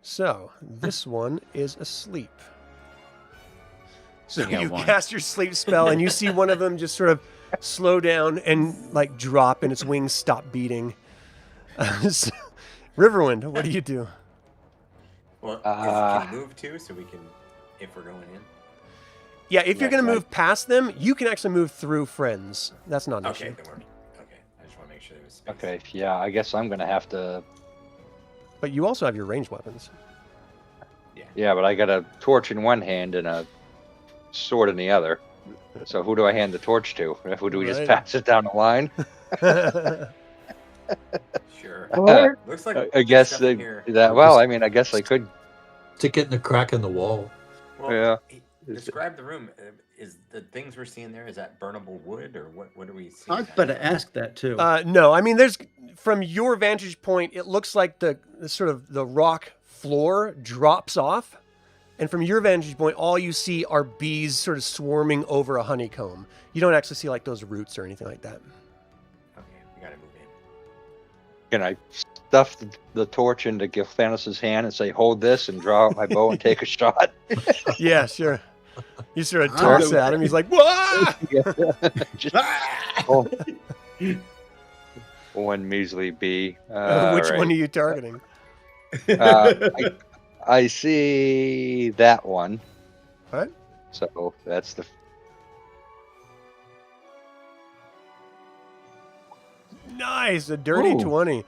So this one is asleep. So you cast your sleep spell and you see one of them just sort of slow down and like drop and its wings stop beating. So, Riverwind, what do you do? Well, can you move too, so we can, if we're going in? Yeah, if you're going to move past them, you can actually move through friends. That's not an issue. Okay, then we're okay. I just want to make sure there was space. Okay, yeah, I guess I'm gonna have to. But you also have your ranged weapons. Yeah, but I got a torch in one hand and a sword in the other. So who do I hand the torch to? Who do we just pass it down the line? Sure. Looks like I guess that. Well, I mean, I guess I could. Stick it in a crack in the wall. Well, Yeah. Describe the room. Is the things we're seeing there, is that burnable wood, or what are we seeing? I was about to ask that too. No, I mean, there's from your vantage point, it looks like the sort of the rock floor drops off. And from your vantage point, all you see are bees sort of swarming over a honeycomb. You don't actually see like those roots or anything like that. Okay, we gotta move in. Can I stuff the torch into Gilthanos' hand and say, "Hold this," and draw out my bow and take a shot? Yeah, sure. You sort of toss at him. He's like, "Whoa!" Just, one measly bee. Which one are you targeting? I see that one. What? So that's the. Nice, a dirty 20.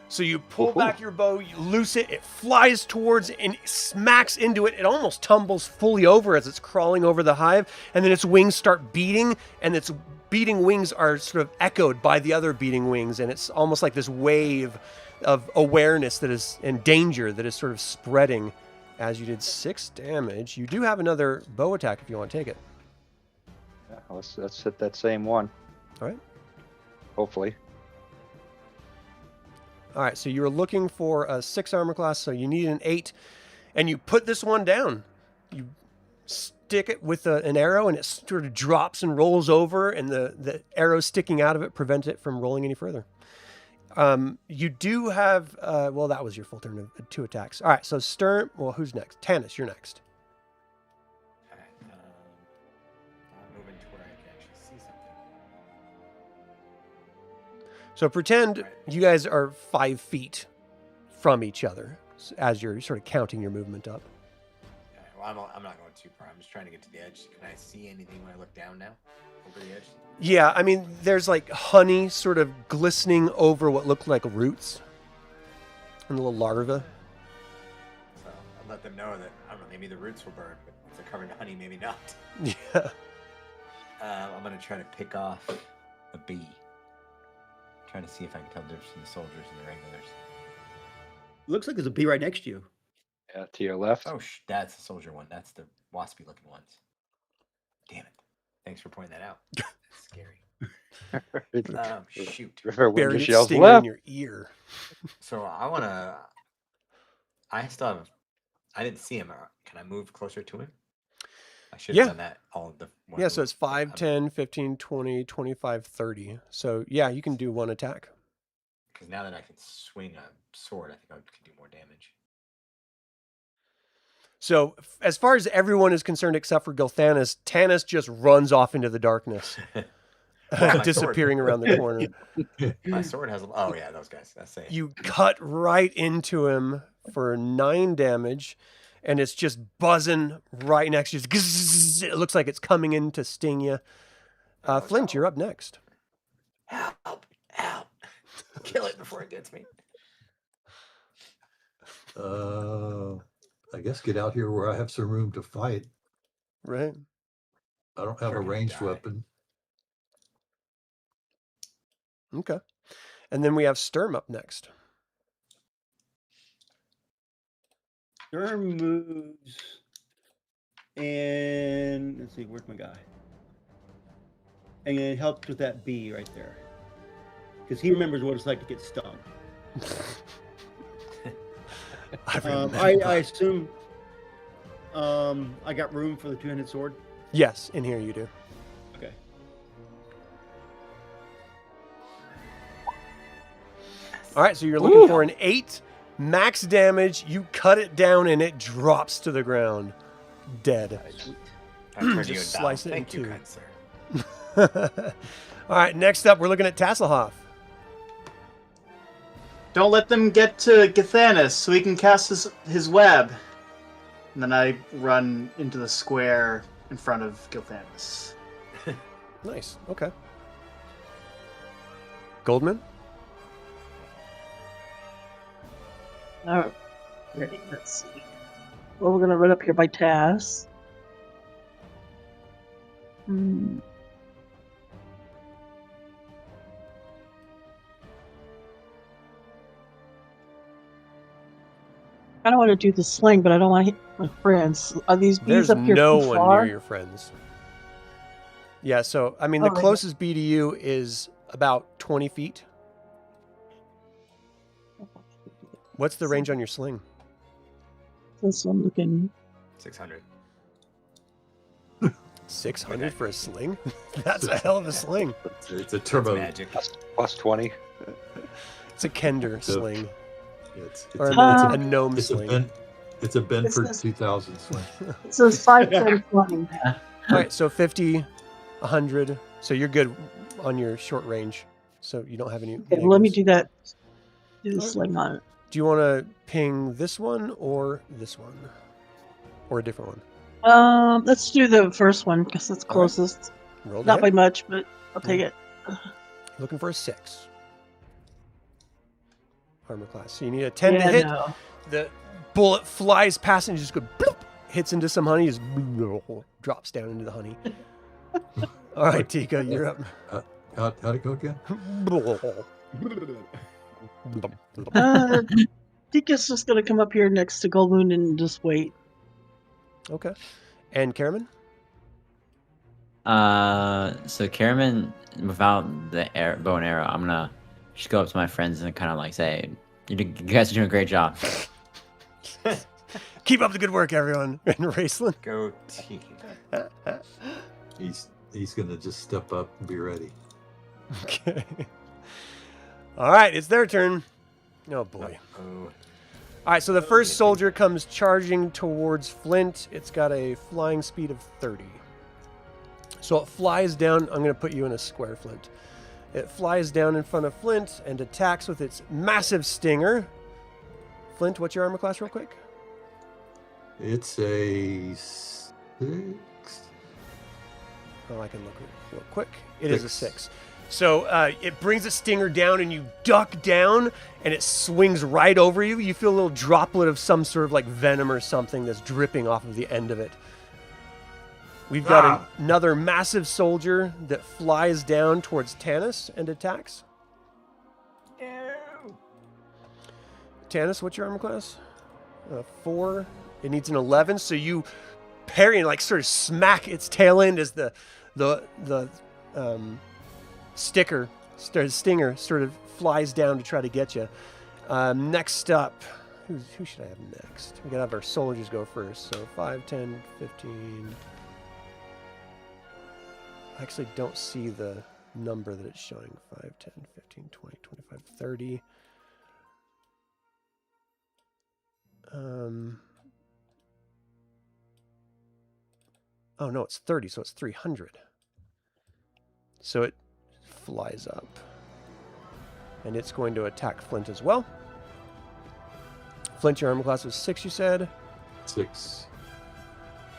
So you pull back your bow, you loose it, it flies towards and smacks into it. It almost tumbles fully over as it's crawling over the hive, and then its wings start beating, and its beating wings are sort of echoed by the other beating wings, and it's almost like this wave of awareness that is and danger that is sort of spreading as you did 6 damage. You do have another bow attack if you want to take it. Yeah, let's hit that same one. All right. Hopefully. All right, so you were looking for a 6 armor class, so you need an 8, and you put this one down. You stick it with an arrow, and it sort of drops and rolls over, and the arrow sticking out of it prevents it from rolling any further. You do have, well, that was your full turn of 2 attacks. All right, so Sturm, well, who's next? Tanis, you're next. All right, I'm moving to where I can actually see something. So pretend you guys are 5 feet from each other as you're sort of counting your movement up. Okay, well, I'm not going too far. I'm just trying to get to the edge. Can I see anything when I look down now over the edge? Yeah, I mean, there's like honey sort of glistening over what look like roots and little larvae. So I'll let them know that, I don't know, maybe the roots will burn, but if they're covered in honey, maybe not. Yeah. I'm going to try to pick off a bee. Trying to see if I can tell the difference between the soldiers and the regulars. Looks like there's a bee right next to you. Yeah, to your left. Oh, that's the soldier one. That's the waspy looking ones. Damn it. Thanks for pointing that out. That's scary. Shoot. Buried stinging in your ear. So I still have, I didn't see him. Can I move closer to him? I should Yeah. have done that all the Yeah, so it's 5, 10, 15, 20, 25, 30. So yeah, you can do one attack. Because now that I can swing a sword, I think I could do more damage. So as far as everyone is concerned except for Gilthanas, Tanis just runs off into the darkness, Well, my disappearing around the corner. My sword has. Oh yeah, those guys. That's it. You cut right into him for 9 damage, and it's just buzzing right next to you. It looks like it's coming in to sting you. Flint, you're up next. Help! Help! Kill it before it gets me. I guess get out here where I have some room to fight. Right. I don't have You're a gonna ranged die. weapon. Okay. And then we have Sturm up next. Sturm moves. And let's see, where's my guy? And it helps with that bee right there. Because he remembers what it's like to get stung. I assume I got room for the two-handed sword. Yes, in here you do. Okay. All right, so you're looking for an 8 max damage. You cut it down and it drops to the ground, dead. I turned you Just down. slice it in Thank you, two. kind sir. All right, next up, we're looking at Tasslehoff. Don't let them get to Githanis so he can cast his web. And then I run into the square in front of Gilthanis. Nice. Okay. Goldman? All right, let's see. Well, we're gonna run up here by Tass. I don't want to do the sling, but I don't want to hit my friends. Are these bees There's up here no too one far? near your friends. Yeah, so, I mean, the Oh, right. closest bee to you is about 20 feet. What's the range on your sling? This one looking. 600. 600 for a sling? That's a hell of a sling. It's a That's turbo. magic. Plus 20. It's a Kender sling. It's Or Uh, a gnome a sling. Ben, it's a Benford This is- 2000 swing. It says 5, 10, 20. All right, so 50, 100. So you're good on your short range. So you don't have any. Okay, well, let me negatives. do that. Do the Alright. sling on it. Do you want to ping this one or this one? Or a different one? Let's do the first one because it's All right. closest. Roll Not to by hit. much, but I'll take it. Looking for a 6. Armor class. So you need a 10 to Yeah, hit. no. The bullet flies past and just go bloop, hits into some honey, just drops down into the honey. All right, Tika, you're up. How'd it go again? Tika's just gonna come up here next to Goldmoon and just wait. Okay. And Caramon? So Caramon, without the bow and arrow, I'm gonna just go up to my friends and kind of like say, you guys are doing a great job. Keep up the good work, everyone. And Raistlin? Go team. He's gonna just step up and be ready. Okay. All right, it's their turn. Oh, boy. Oh, All right, so the first soldier comes charging towards Flint. It's got a flying speed of 30. So it flies down. I'm going to put you in a square, Flint. It flies down in front of Flint and attacks with its massive stinger. Flint, what's your armor class real quick? It's a 6. Oh, I can look real quick. It is a 6. So it brings a stinger down and you duck down and it swings right over you. You feel a little droplet of some sort of like venom or something that's dripping off of the end of it. We've got another massive soldier that flies down towards Tanis and attacks. Tanis, what's your armor class? 4. It needs an 11. So you parry and like sort of smack its tail end as the stinger sort of flies down to try to get you. Next up, who should I have next? We gotta have our soldiers go first. So 5, 10, 15, I actually don't see the number that it's showing. 5, 10, 15, 20, 25, 30. Oh, no, it's 30, so it's 300. So it flies up. And it's going to attack Flint as well. Flint, your armor class was 6, you said? 6.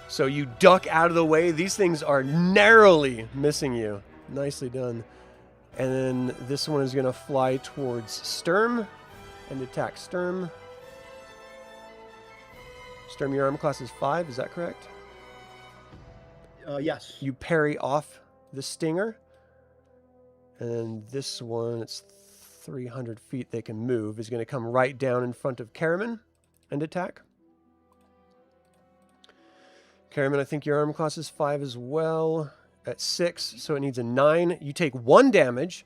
So you duck out of the way. These things are narrowly missing you. Nicely done. And then this one is going to fly towards Sturm and attack Sturm. Sturm, your armor class is 5, is that correct? Yes. You parry off the stinger. And then this one, it's 300 feet they can move, is going to come right down in front of Caramon and attack. Caramon, I think your armor class is 5 as well. At 6, so it needs a 9. You take 1 damage,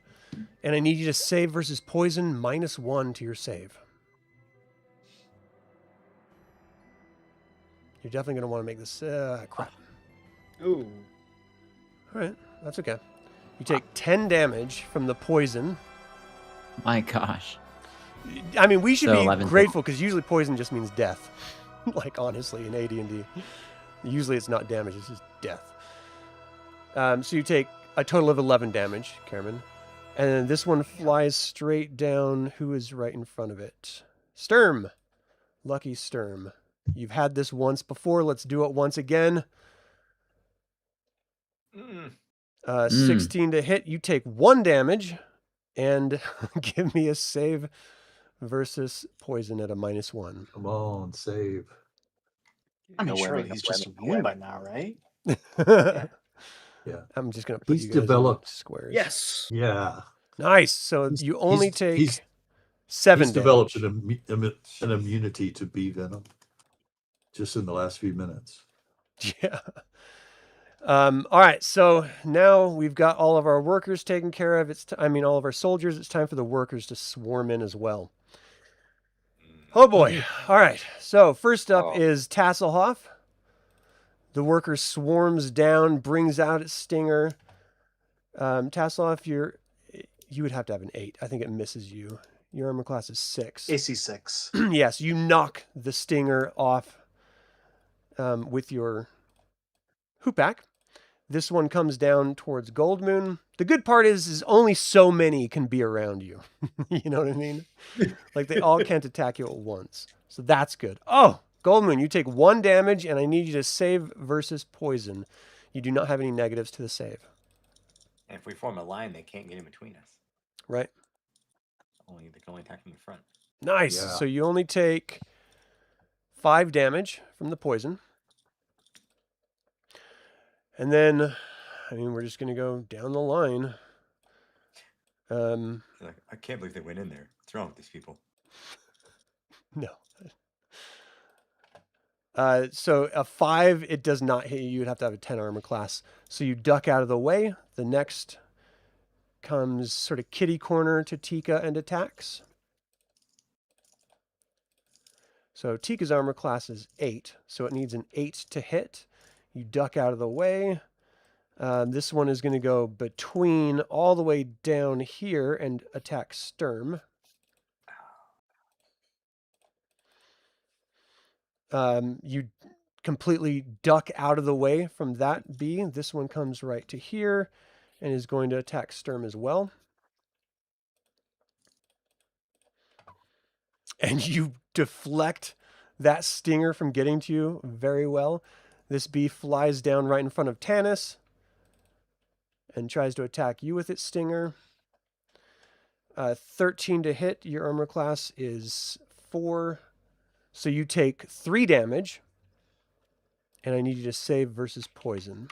and I need you to save versus poison -1 to your save. You're definitely going to want to make this... crap. Ooh. All right, that's okay. You take 10 damage from the poison. My gosh. I mean, we should So be 11 grateful because usually poison just means death. Like, honestly, in AD&D. Usually it's not damage, it's just death. So you take a total of 11 damage, Caramon. And then this one flies straight down. Who is right in front of it? Sturm. Lucky Sturm. You've had this once before. Let's do it once again. 16 to hit. You take 1 damage. And give me a save versus poison at a -1. Come on, save. I mean, No surely women, he's no just women, no immune by women. now, right? Yeah. I'm just going to put He's you guys developed- in squares. Yes. Yeah. Nice. So He's- you only he's- take he's- 7 He's developed damage. an immunity to bee venom just in the last few minutes. Yeah. All right. So now we've got all of our workers taken care of. All of our soldiers. It's time for the workers to swarm in as well. Oh boy. All right. So first up is Tasslehoff. The worker swarms down, brings out its stinger. Tasslehoff, you would have to have an 8. I think it misses you. Your armor class is 6. AC 6. Yes, you knock the stinger off with your hoopback. This one comes down towards Goldmoon. The good part is only so many can be around you. You know what I mean? Like they all can't attack you at once. So that's good. Oh, Goldmoon, you take 1 damage and I need you to save versus poison. You do not have any negatives to the save. And if we form a line, they can't get in between us. Right? They can only attack from the front. Nice. Yeah. So you only take 5 damage from the poison. And then, we're just going to go down the line. Like, I can't believe they went in there. What's wrong with these people? No. So a 5, it does not hit you. You'd have to have a 10 armor class. So you duck out of the way. The next comes sort of kitty corner to Tika and attacks. So Tika's armor class is 8. So it needs an 8 to hit. You duck out of the way. This one is going to go between all the way down here and attack Sturm. You completely duck out of the way from that bee. This one comes right to here and is going to attack Sturm as well. And you deflect that stinger from getting to you very well. This bee flies down right in front of Tanis and tries to attack you with its stinger. 13 to hit. Your armor class is 4. So you take 3 damage. And I need you to save versus poison.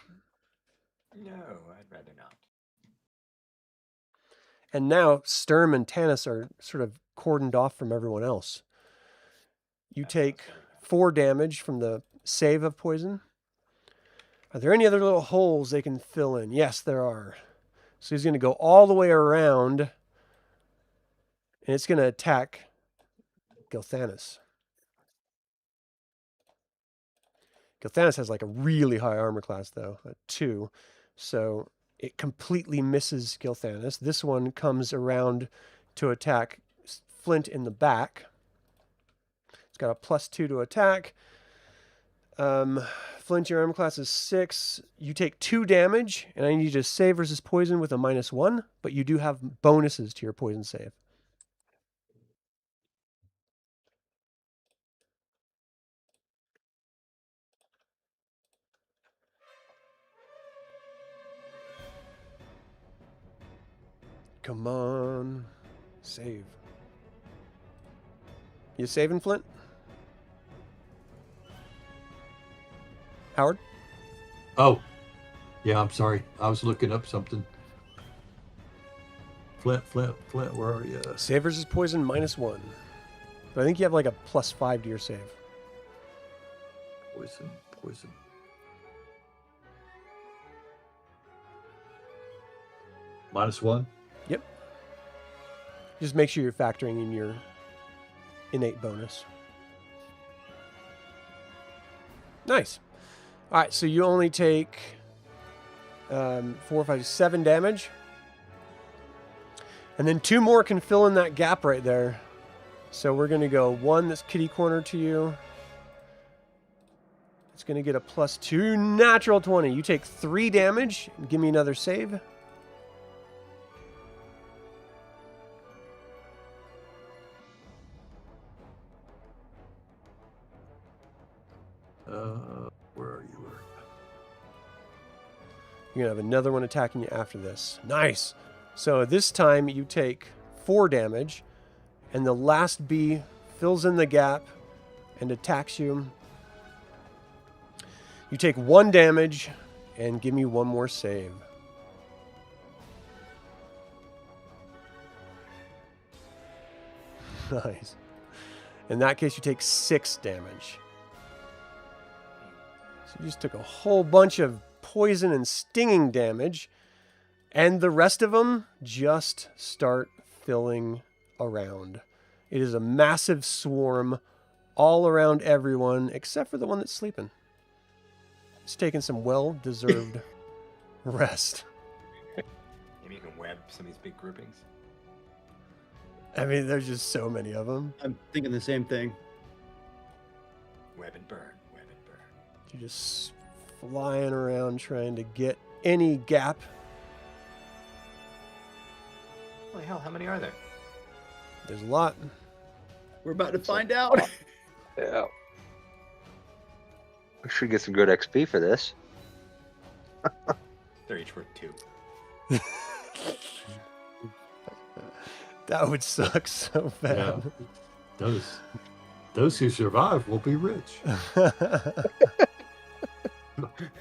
No, I'd rather not. And now Sturm and Tanis are sort of cordoned off from everyone else. You take 4 damage from the save of poison. Are there any other little holes they can fill in? Yes, there are. So he's going to go all the way around. And it's going to attack Gilthanis. Gilthanis has like a really high armor class, though, at 2. So It completely misses Gilthanis. This one comes around to attack Flint in the back. It's got a +2 to attack. Flint, your armor class is 6. You take 2 damage, and I need you to save versus poison with a -1, but you do have bonuses to your poison save. Come on. Save. You saving, Flint? Howard? Oh, yeah. I'm sorry. I was looking up something. Flint, where are you? Save versus poison -1. But I think you have like a +5 to your save. Poison. -1. Yep. Just make sure you're factoring in your innate bonus. Nice. All right, so you only take 4, 5, 7 damage. And then 2 more can fill in that gap right there. So we're going to go 1 that's kitty corner to you. It's going to get a +2 natural 20. You take 3 damage. Give me another save. Where are you? You're going to have another one attacking you after this. Nice. So this time you take 4 damage, and the last bee fills in the gap and attacks you. You take 1 damage, and give me 1 more save. Nice. In that case, you take 6 damage. So you just took a whole bunch of poison and stinging damage, and the rest of them just start filling around. It is a massive swarm all around everyone except for the one that's sleeping. It's taking some well-deserved rest. Maybe you can web some of these big groupings. I mean, there's just so many of them. I'm thinking the same thing. Web and burn. Web and burn. You're just flying around trying to get any gap. Holy hell, how many are there? There's a lot. We're about to find out. Yeah. We should get some good XP for this. They're each worth 2. That would suck so bad. Yeah. Those who survive will be rich.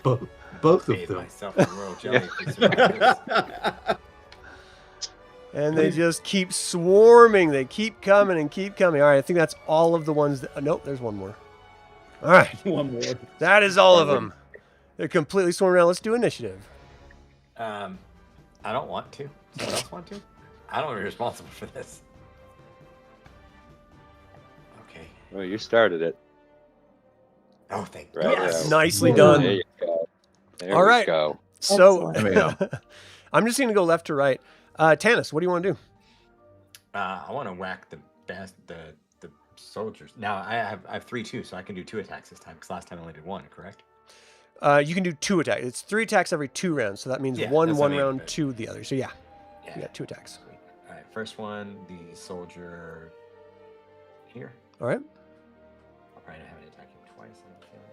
Both of Made them. myself a royal jelly for survivors. And they just keep swarming. They keep coming and keep coming. All right, I think that's all of the ones that... nope, there's one more. All right. One more. That is all of them. They're completely swarming around. Let's do initiative. I don't want to. Someone else want to? I don't want to be responsible for this. Okay. Well, you started it. Oh, thank Right, yes. yeah. Nicely There done. you go. There All we right. go. So There we go. I'm just going to go left to right. Tanis, what do you want to do? I want to whack the soldiers. Now I have 3 too, so I can do 2 attacks this time. Because last time I only did 1. Correct? You can do 2 attacks. It's 3 attacks every 2 rounds. So that means Yeah, one that's what I mean, round, but- 2 the other. So yeah, Yeah. you got 2 attacks. Sweet. All right. First one, the soldier here. All right. I'll probably have it attacking twice. I'm feeling.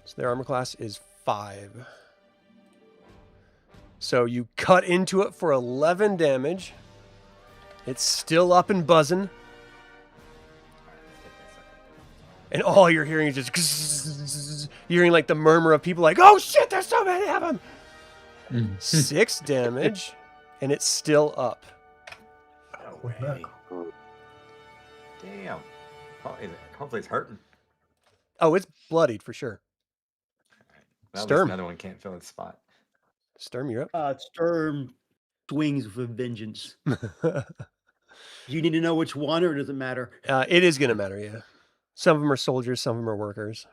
So their armor class is 5. So you cut into it for 11 damage. It's still up and buzzing. All right, let's take that sucker. And all you're hearing is just... You're hearing like the murmur of people like, oh shit, there's so many of them. 6 damage. And it's still up. No way. Damn. Hopefully it's hurting. Oh, it's bloodied for sure. Well, at least Sturm. another one can't fill its spot. Sturm, you're up. Sturm swings with vengeance. Do you need to know which one, or does it matter? It is going to matter, yeah. Some of them are soldiers, some of them are workers.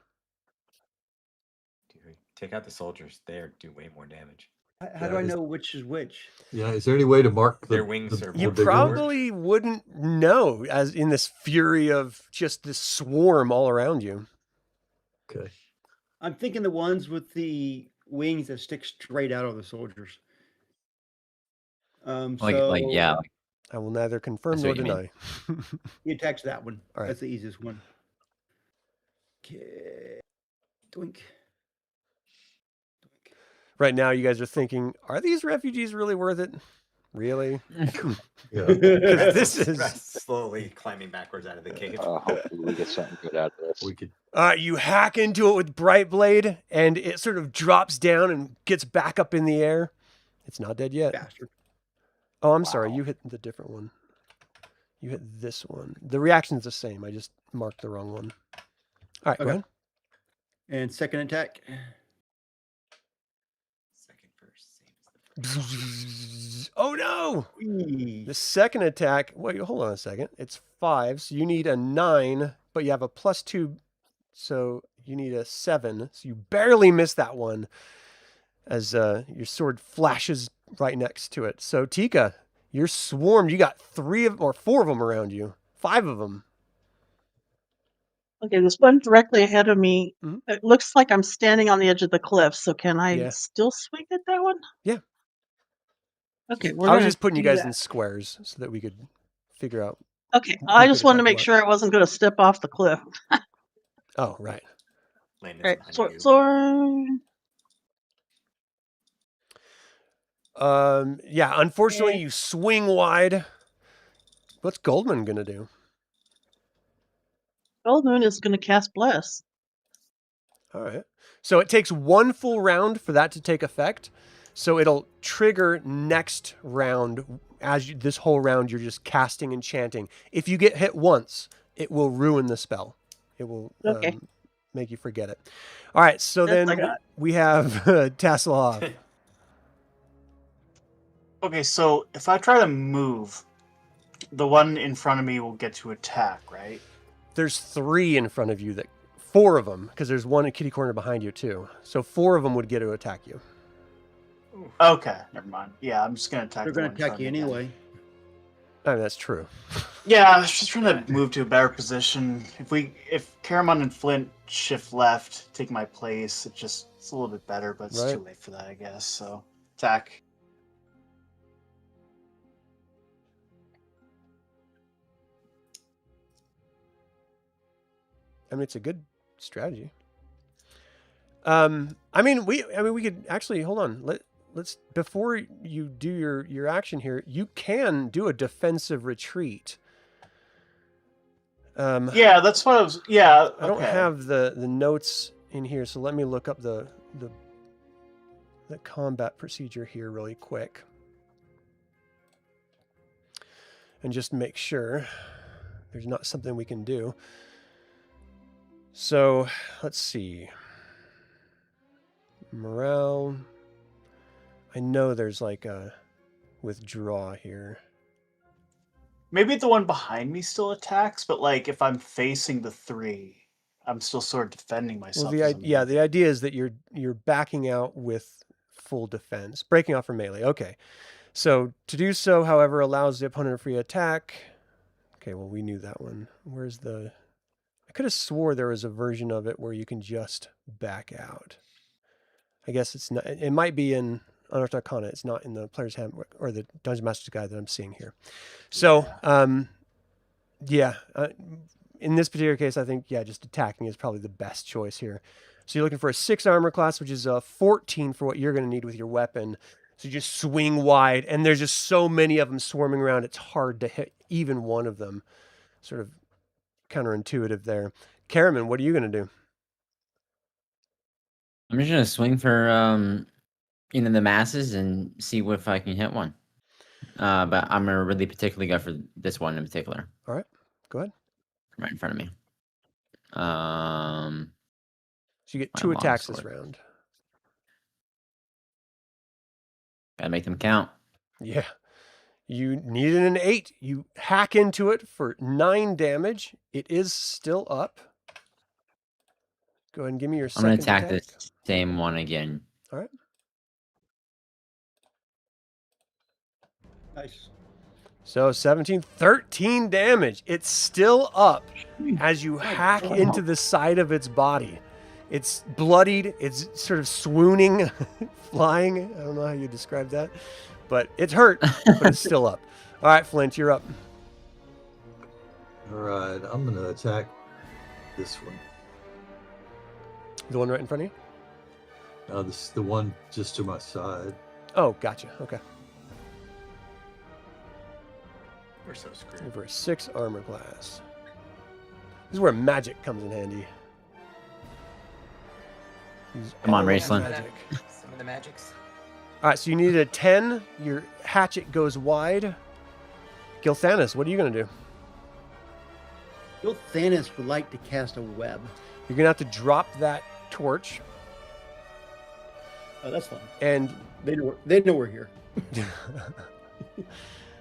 Dude, take out the soldiers. They do way more damage. How do I know which is which? Yeah, is there any way to mark Their wings are You more bigger probably wouldn't know as in this fury of just this swarm all around you. Okay. I'm thinking the ones with the wings that stick straight out of the soldiers. Yeah. I will neither confirm That's nor what you mean. deny. He attacks that one. All right. That's the easiest one. Okay. Doink. Right now, you guys are thinking, are these refugees really worth it? Really? Yeah. Because this is... slowly climbing backwards out of the cave. Hopefully we get something good out of this. We could. You hack into it with Brightblade, and it sort of drops down and gets back up in the air. It's not dead yet. Bastard. Oh, I'm sorry. You hit the different one. You hit this one. The reaction's the same. I just marked the wrong one. All right, go ahead. And second attack. Second verse. Oh, no! Whee. The second attack... Wait, hold on a second. It's 5, so you need a 9, but you have a +2, so you need a 7. So you barely miss that one as your sword flashes right next to it. So, Tika, you're swarmed. You got 4 of them around you. 5 of them. Okay, there's one directly ahead of me. Mhm. It looks like I'm standing on the edge of the cliff, so can I Yeah. still swing at that one? Yeah. Okay, I was gonna just putting you do guys that. in squares so that we could figure out. Okay, I just could wanted to attack make what? sure I wasn't going to step off the cliff. Oh, right. Landon's Right, behind sword, you. sword. Yeah, unfortunately, Okay. you swing wide. What's Goldmoon going to do? Goldmoon is going to cast Bless. All right. So it takes 1 full round for that to take effect. So it'll trigger next round. This whole round, you're just casting and chanting. If you get hit once, it will ruin the spell. It will Okay. make you forget it. All right. So Yes, I then got it. we have Tasslehoff. Okay, so if I try to move, the one in front of me will get to attack, right? There's 3 in front of you 4 of them, because there's one in kitty corner behind you too. So 4 of them would get to attack you. Okay, never mind. Yeah, I'm just gonna attack. They're the going one to in attack front you of me again. anyway. I mean, that's true. Yeah, I was just trying to move to a better position. If Caramon and Flint shift left, take my place, it's a little bit better, but it's Right. too late for that, I guess. So attack. I mean, it's a good strategy. I mean, we could actually hold on. Let's before you do your action here, you can do a defensive retreat. Yeah, that's what I was. Yeah, I don't okay. have the notes in here, so let me look up the combat procedure here really quick, and just make sure there's not something we can do. So let's see. Morale. I know there's like a withdraw here. Maybe the one behind me still attacks, but like if I'm facing the 3, I'm still sort of defending myself. Well, the idea is that you're backing out with full defense, breaking off from melee. Okay, so to do so, however, allows the opponent a free attack. Okay, well, we knew that one. Where's the? I could have swore there was a version of it where you can just back out. I guess it's not. It might be in Unearthed Arcana. It's not in the player's handbook or the Dungeon Master's Guide that I'm seeing here. So, in this particular case, I think, just attacking is probably the best choice here. So you're looking for a 6 armor class, which is a 14 for what you're going to need with your weapon. So you just swing wide, and there's just so many of them swarming around, it's hard to hit even one of them. Sort of counterintuitive there. Caramon, what are you going to do? I'm just gonna swing for the masses and see if I can hit one. But I'm gonna really particularly go for this one in particular. All right, go ahead. Right in front of me. So you get My 2 attacks this longsword. round. Gotta make them count. Yeah. You needed an 8. You hack into it for 9 damage. It is still up. Go ahead and give me your I'm gonna second attack this same one again. All right. Nice. So 17, 13 damage. It's still up as you hack into the side of its body. It's bloodied. It's sort of swooning, flying. I don't know how you describe that, but it's hurt, but it's still up. All right, Flint, you're up. All right, I'm going to attack this one. The one right in front of you? This is the one just to my side. Oh, gotcha. Okay. We're so screwed. Over a 6 armor class. This is where magic comes in handy. Use Come on, all Raistlin. magic. Some of the magics. All right, so you need a 10. Your hatchet goes wide. Gilthanis, what are you going to do? Thanos would like to cast a web. You're going to have to drop that torch. Oh, that's fine. And They know we're here.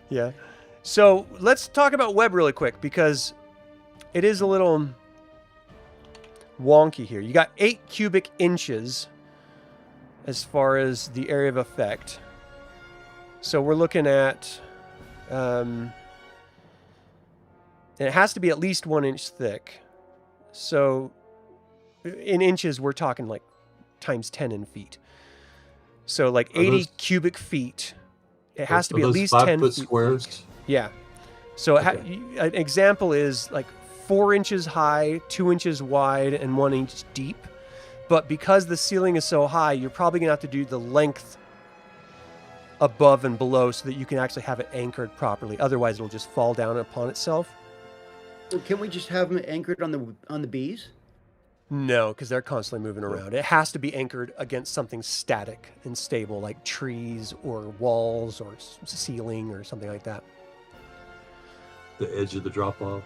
yeah. So let's talk about web really quick because it is a little wonky here. You got 8 cubic inches as far as the area of effect. So we're looking at, and it has to be at least 1 inch thick. So in inches, we're talking like times 10 in feet. So like 80 cubic feet. It has to be at least 10 5-foot feet squares. thick. Yeah. So Okay. an example is like 4 inches high, 2 inches wide, and 1 inch deep. But because the ceiling is so high, you're probably going to have to do the length above and below so that you can actually have it anchored properly. Otherwise, it'll just fall down upon itself. Well, can we just have them anchored on the bees? No, because they're constantly moving around. It has to be anchored against something static and stable, like trees or walls or ceiling or something like that. The edge of the drop off.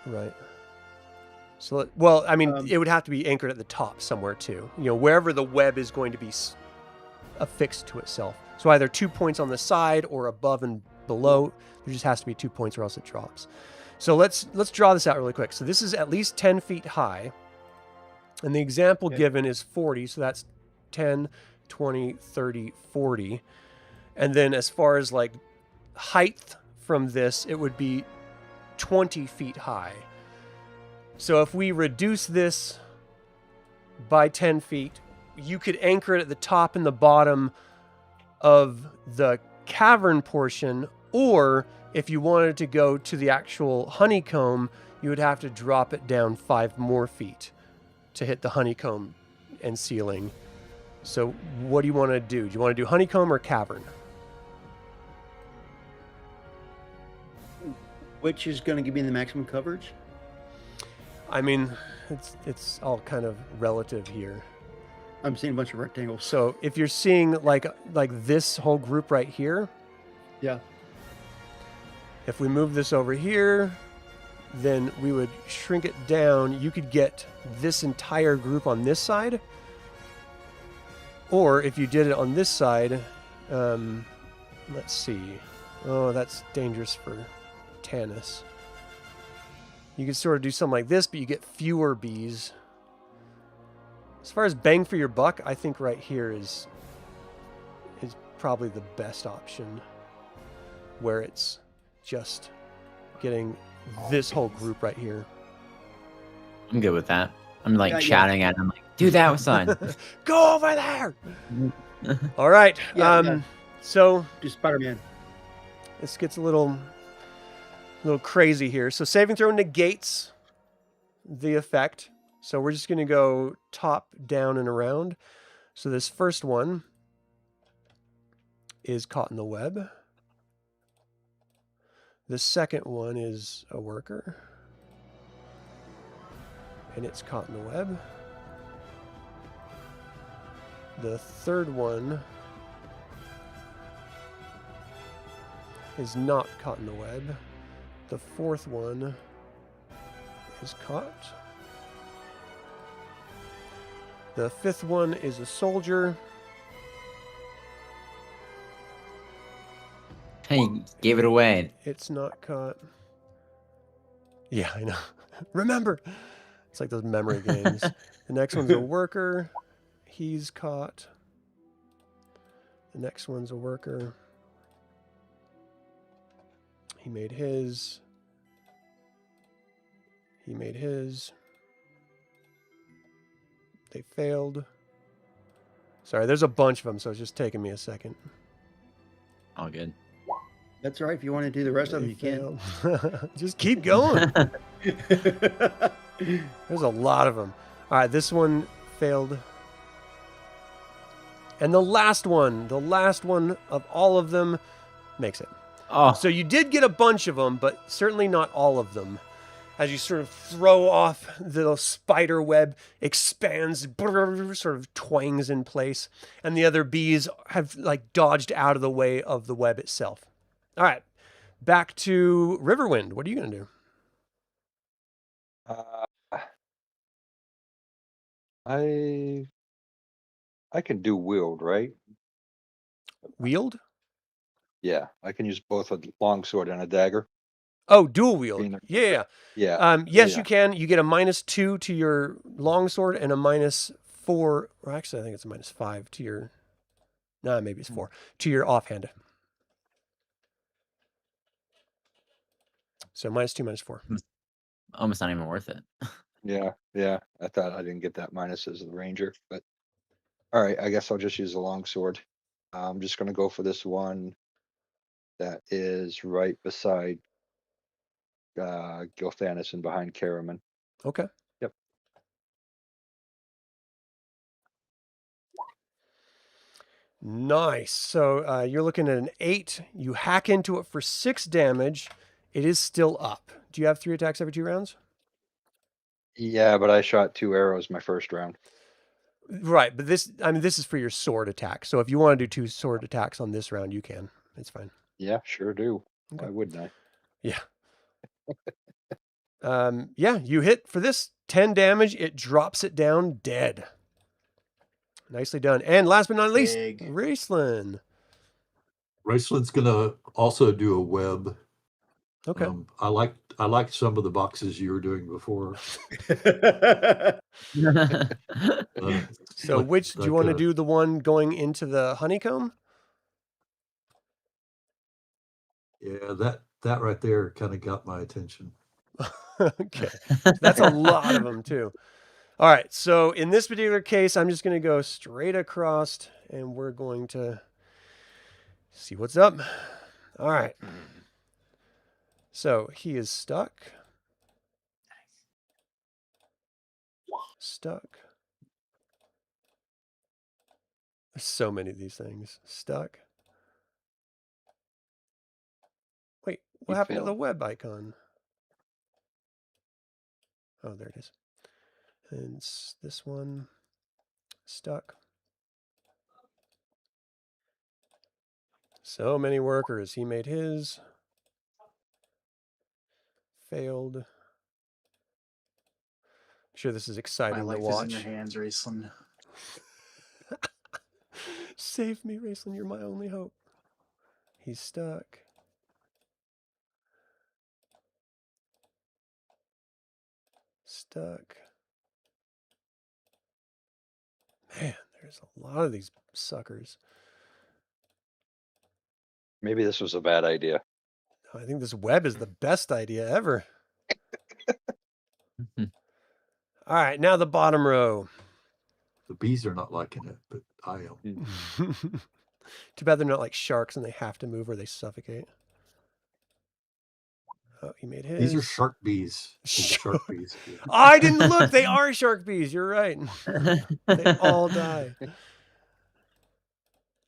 Right. So, well, I mean, it would have to be anchored at the top somewhere too. You know, wherever the web is going to be affixed to itself. So either 2 points on the side or above and below. There just has to be 2 points or else it drops. So let's draw this out really quick. So this is at least 10 feet high. And the example given is 40. So that's 10, 20, 30, 40. And then as far as like height from this, it would be 20 feet high. So if we reduce this by 10 feet, you could anchor it at the top and the bottom of the cavern portion, or if you wanted to go to the actual honeycomb, you would have to drop it down 5 more feet to hit the honeycomb and ceiling. So what do you want to do? Do you want to do honeycomb or cavern? Which is going to give me the maximum coverage? I mean, it's all kind of relative here. I'm seeing a bunch of rectangles. So if you're seeing like this whole group right here, Yeah. if we move this over here, then we would shrink it down. You could get this entire group on this side. Or if you did it on this side, let's see. Oh, that's dangerous for Tanis. You could sort of do something like this, but you get fewer bees. As far as bang for your buck, I think right here is probably the best option, where it's just getting this whole group right here. I'm good with that. I'm like Yeah, shouting at him, like, do that, son. Go over there! All right. Yeah. So Do Spider-Man. this gets a little crazy here. So saving throw negates the effect. So we're just going to go top, down, and around. So this first one is caught in the web. The second one is a worker. And it's caught in the web. The third one is not caught in the web. The fourth one is caught. The fifth one is a soldier. Hey, you gave it away. It's not caught. Yeah, I know. Remember. It's like those memory games. The next one's a worker. He's caught. The next one's a worker. He made his. He made his. They failed. Sorry, there's a bunch of them, so it's just taking me a second. All good. That's all right. If you want to do the rest of them, you can. can. Just keep going. There's a lot of them. All right, this one failed. And the last one of all of them makes it. Oh, So you did get a bunch of them, but certainly not all of them. As you sort of throw off, the spider web expands, sort of twangs in place, and the other bees have like dodged out of the way of the web itself. All right, back to Riverwind. What are you going to do? I can do wield, right? Wield? Yeah, I can use both a longsword and a dagger. Oh, dual wield. Being- Yeah. Yeah. Yes, yeah. you can. You get a -2 to your longsword and a -4. Or actually, I think it's a -5 to your. Nah, maybe it's 4 to your offhand. So -2, -4. almost not even worth it. Yeah. I thought I didn't get that minus as the ranger, but all right. I guess I'll just use the longsword. I'm just gonna go for this one that is right beside Gilthanis and behind Caramon. Okay. Yep. Nice. So you're looking at an 8. You hack into it for 6 damage. It is still up. Do you have 3 attacks every 2 rounds? Yeah, but I shot 2 arrows my first round. Right, but this is for your sword attack. So if you want to do 2 sword attacks on this round, you can. It's fine. Yeah, sure do. Okay. Why wouldn't I? Yeah. Yeah, you hit for this 10 damage. It drops it down dead. Nicely done. And last but not least, Big. Raistlin. Raistlin's gonna also do a web. Okay. I like some of the boxes you were doing before. So which do you want to do? The one going into the honeycomb? Yeah, that right there kind of got my attention. Okay. That's a lot of them too. All right. So in this particular case, I'm just going to go straight across and we're going to see what's up. All right. So he is stuck. Stuck. There's so many of these things. Stuck. Wait, what He happened to the failed. web icon? Oh, there it is. And this one stuck. So many workers. He made his. Failed. I'm sure this is My exciting to life is watch. in your hands, Raistlin. Save me, Raistlin. You're my only hope. He's stuck. Stuck. Man, there's a lot of these suckers. Maybe this was a bad idea. I think this web is the best idea ever. All right, now the bottom row. The bees are not liking it, but I am. Too bad they're not like sharks and they have to move or they suffocate. Oh, he made his. These are shark bees. These are Shark- shark bees. Yeah. I didn't look. They are shark bees. You're right. They all die.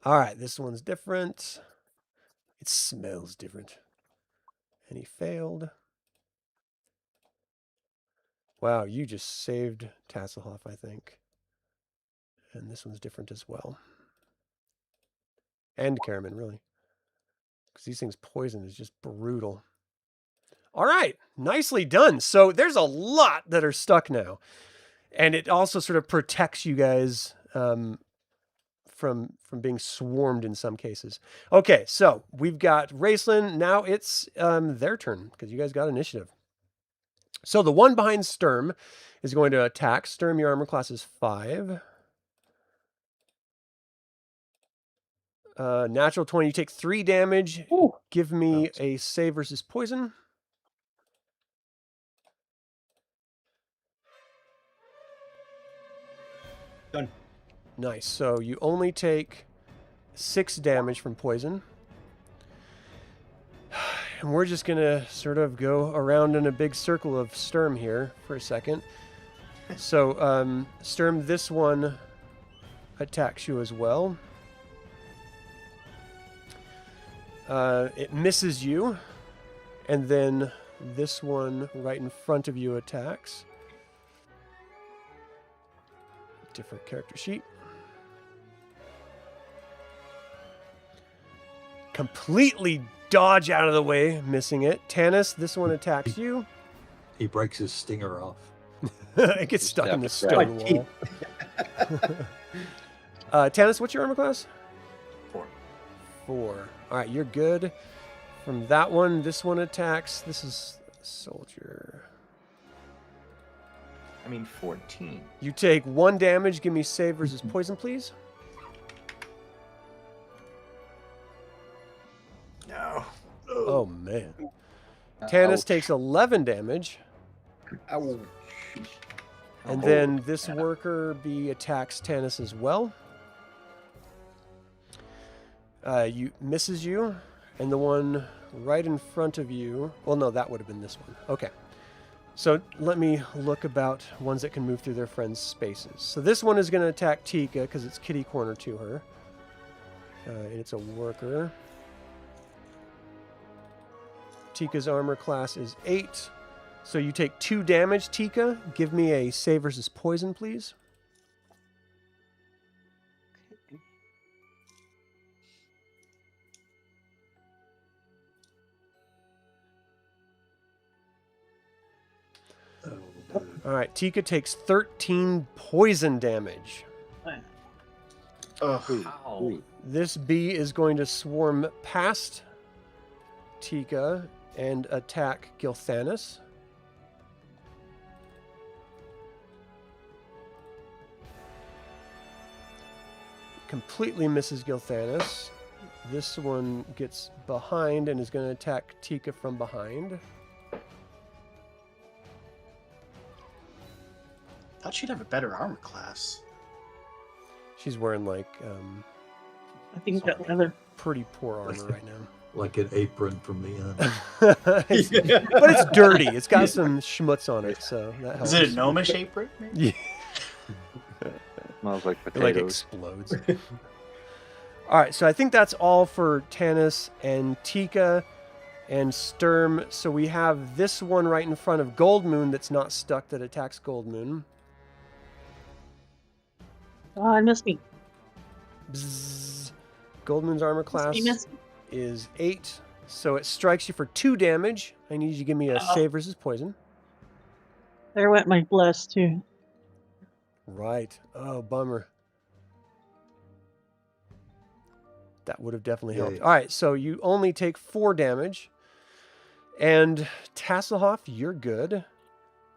All right, this one's different. It smells different. And he failed. Wow, you just saved Tasslehoff, I think. And this one's different as well. And Caramon, really. Because these things poison is just brutal. All right, nicely done. So there's a lot that are stuck now. And it also sort of protects you guys from being swarmed in some cases. Okay, so we've got Raistlin. Now it's their turn because you guys got initiative. So the one behind Sturm is going to attack. Sturm, your armor class is 5. Natural 20, you take 3 damage. Ooh. Give me a save versus poison. Done. Nice. So you only take 6 damage from poison. And we're just going to sort of go around in a big circle of Sturm here for a second. So, Sturm, this one attacks you as well. It misses you. And then this one right in front of you attacks. Different character sheet. Completely dodge out of the way, missing it. Tanis, this one attacks you. He breaks his stinger off. It gets stuck in the stone wall. Tanis, what's your armor class? 4. 4. All right, you're good. From that one, this one attacks. This is soldier. I mean, 14. You take 1 damage. Give me save versus poison, please. No. Oh, man. Tanis takes 11 damage. Ow. And then this worker bee attacks Tanis as well. You misses you. And the one right in front of you... Well, no, that would have been this one. Okay. So let me look about ones that can move through their friends' spaces. So this one is going to attack Tika because it's kitty corner to her. And it's a worker. Tika's armor class is 8. So you take 2 damage, Tika. Give me a save versus poison, please. All right, Tika takes 13 poison damage. Ugh. This bee is going to swarm past Tika and attack Gilthanis. Completely misses Gilthanis. This one gets behind and is going to attack Tika from behind. Thought she'd have a better armor class. She's wearing like I think that leather. pretty poor armor right now. Like an apron from the end. But it's dirty. It's got some schmutz on it, so that helps. Is it a gnomish apron? Yeah. Smells like It like potatoes. explodes. All right, so I think that's all for Tanis and Tika and Sturm. So we have this one right in front of Goldmoon that's not stuck that attacks Goldmoon. Oh, I missed me. Bzzz. Goldmoon's armor class You missed me. is 8, so it strikes you for 2 damage. I need you to give me a save versus poison. There went my bless too. Right. Oh, bummer. That would have definitely helped. Yeah. All right, so you only take 4 damage. And Tasslehoff, you're good.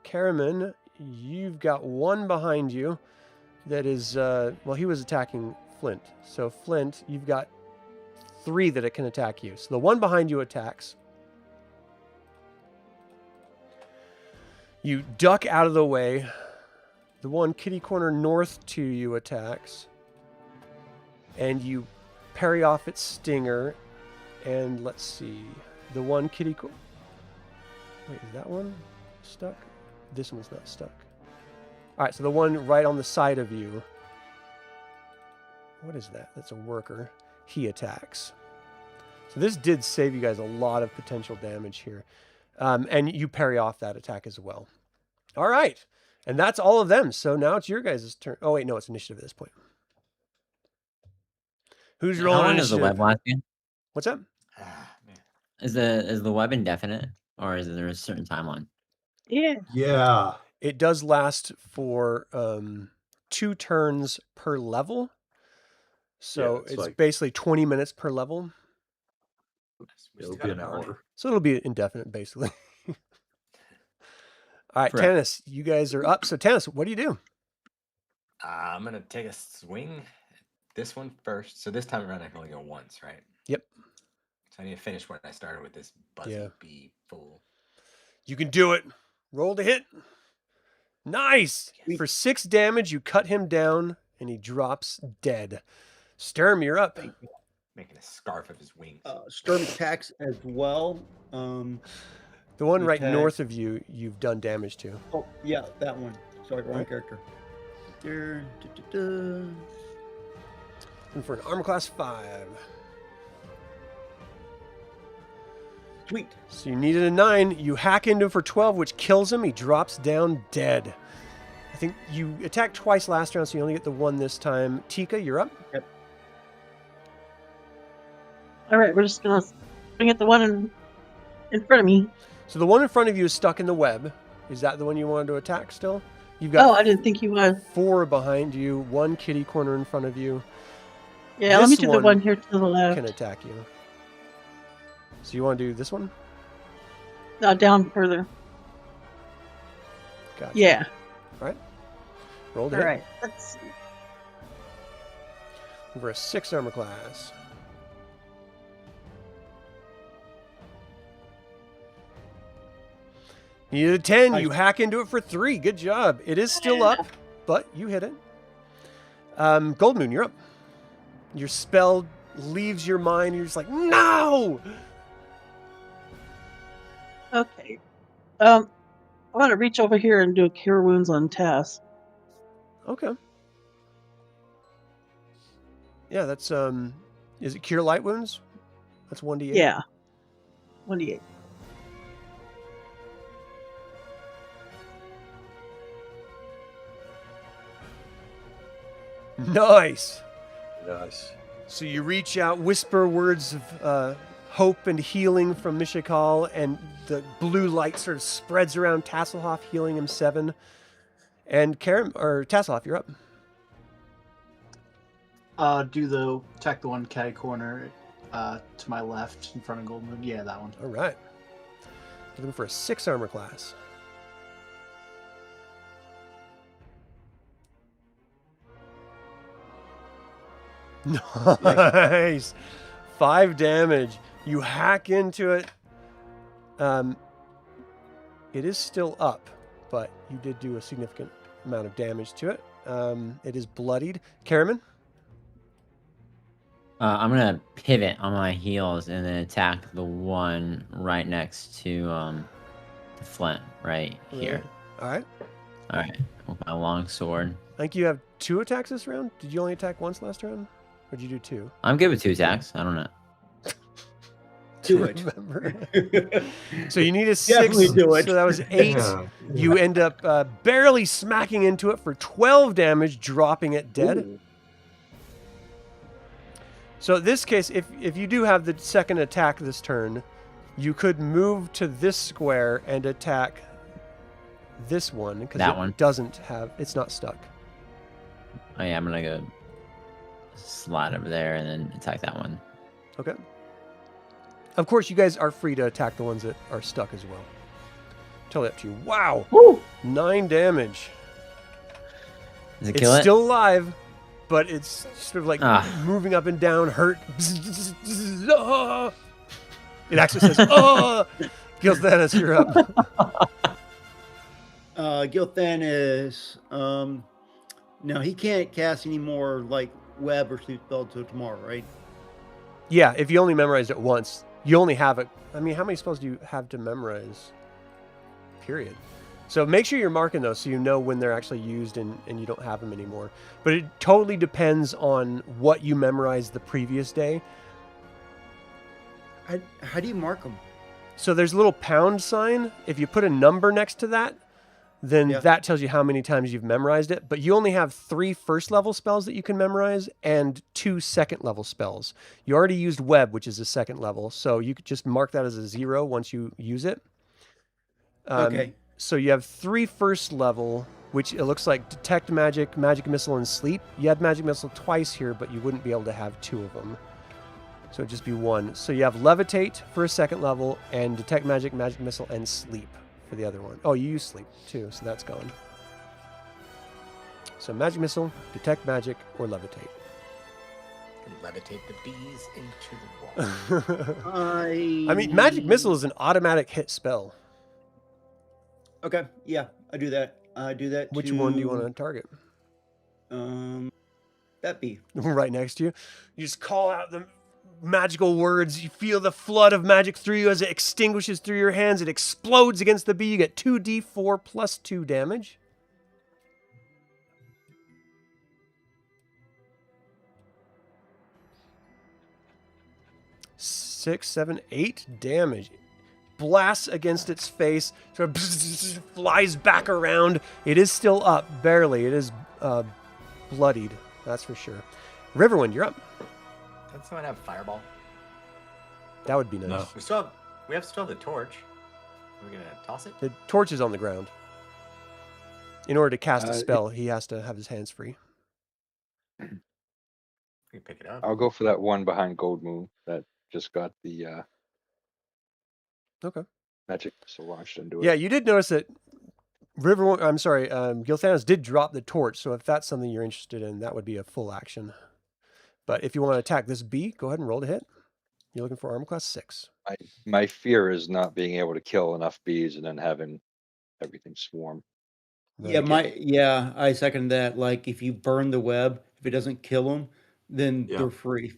Caramon, you've got 1 behind you that is, well, he was attacking Flint. So Flint, you've got 3 that it can attack you. So the one behind you attacks. You duck out of the way. The one kitty corner north to you attacks. And you parry off its stinger. And let's see. The one kitty corner... Wait, is that one stuck? This one's not stuck. All right, so the one right on the side of you. What is that? That's a worker. He attacks. So this did save you guys a lot of potential damage here. And you parry off that attack as well. All right. And that's all of them. So now it's your guys' turn. Oh, wait, no, it's initiative at this point. Who's How rolling long is the initiative? web lasting? What's up? Ah, man. Is the web indefinite, or is there a certain timeline? Yeah. Yeah. It does last for 2 turns per level. So it's it's like- basically 20 minutes per level. We It'll still be got an a party. hour. So it'll be indefinite, basically. All right, Correct. Tanis, you guys are up. So Tanis, what do you do? I'm gonna take a swing this one first. So this time around, I can only go once, right? Yep. So I need to finish what I started with this buzzy Yeah. bee full. You can do it. Roll to hit. Nice. Yes. For 6 damage, you cut him down, and he drops dead. Sturm, you're up. Making a scarf of his wings. Sturm attacks as well. The one right attack. north of you, you've done damage to. Oh, yeah, that one. Sorry, wrong character. There. And for an armor class 5. Sweet. So you needed a 9. You hack into him for 12, which kills him. He drops down dead. I think you attacked twice last round, so you only get the 1 this time. Tika, you're up. Yep. All right, we're just gonna bring it the one in front of me. So the one in front of you is stuck in the web. Is that the one you wanted to attack still? You've got Oh, I didn't think you was. 4 behind you, 1 kitty corner in front of you. Yeah, let me This do the one one here to the left. Can attack you. So you want to do this one? No, down further. Gotcha. Yeah. All right. Roll the All hit. right. Let's see. For a 6 armor class. You need a 10. You hack into it for 3. Good job. It is still up, but you hit it. Goldmoon, you're up. Your spell leaves your mind. You're just like, no! Okay. I want to reach over here and do a cure wounds on Tass. Okay. Yeah, that's, is it cure light wounds? That's 1d8. Yeah. 1d8. Nice. Nice. So you reach out, whisper words of hope and healing from Mishakal, and the blue light sort of spreads around Tasslehoff, healing him 7. And Tasslehoff, you're up. Attack the one catty corner to my left in front of Goldmoon. Yeah, that one. All right. Looking for a 6 armor class. Nice. 5 damage. You hack into it. It is still up, but you did do a significant amount of damage to it. It is bloodied. Caramon? I'm gonna pivot on my heels and then attack the one right next to the Flint right here. All right. All right, with my long sword. I think you have 2 attacks this round. Did you only attack once last round? Or did you do 2? I'm good with 2 attacks. I don't know. Do it. Remember. So you need a 6. Definitely do it. So that was 8. Yeah. You end up barely smacking into it for 12 damage, dropping it dead. Ooh. So in this case, if you do have the second attack this turn, you could move to this square and attack this one because That one. doesn't have, it's not stuck. Oh yeah, I'm gonna go slide over there and then attack that one. Okay. Of course, you guys are free to attack the ones that are stuck as well. Totally up to you. Wow. Woo! 9 damage. Does it It's kill it? still alive, but it's sort of like Ah. moving up and down, hurt. It actually says, oh! Gilthanis, you're up. Gilthanis. No, he can't cast any more like web or sleep spells until tomorrow, right? Yeah, if you only memorized it once, you only have it. I mean, how many spells do you have to memorize? Period. So make sure you're marking those so you know when they're actually used and you don't have them anymore. But it totally depends on what you memorized the previous day. How do you mark them? So there's a little pound sign. If you put a number next to that, then Yeah. that tells you how many times you've memorized it. But you only have 3 first level spells that you can memorize and 2 second level spells. You already used web, which is a second level. So you could just mark that as a 0 once you use it. Okay. So you have 3 first level, which it looks like detect magic, magic missile, and sleep. You had magic missile twice here, but you wouldn't be able to have 2 of them. So it'd just be 1. So you have levitate for a second level and detect magic, magic missile, and sleep for the other one. Oh, you use sleep too, so that's gone. So magic missile, detect magic, or levitate. Levitate the bees into the wall. I mean, magic missile is an automatic hit spell. Okay, yeah, I do that. I do that. Which one do you want to target? That bee. Right next to you. You just call out the magical words. You feel the flood of magic through you as it extinguishes through your hands. It explodes against the bee. You get 2d4 plus 2 damage. 6, 7, 8 damage. Blasts against its face, sort of flies back around. It is still up, barely. It is bloodied, that's for sure. Riverwind, you're up. Doesn't someone have fireball? That would be nice. No. We still have the torch. Are we gonna toss it? The torch is on the ground. In order to cast a spell, he has to have his hands free. We can pick it up. I'll go for that one behind Goldmoon that just got the Okay. magic missile launched into it. Yeah, you did notice that Gilthanas did drop the torch, so if that's something you're interested in, that would be a full action. But if you want to attack this bee, go ahead and roll to hit. You're looking for armor class 6. My fear is not being able to kill enough bees and then having everything swarm. Yeah, I second that. Like, if you burn the web, if it doesn't kill them, then Yeah. they're free.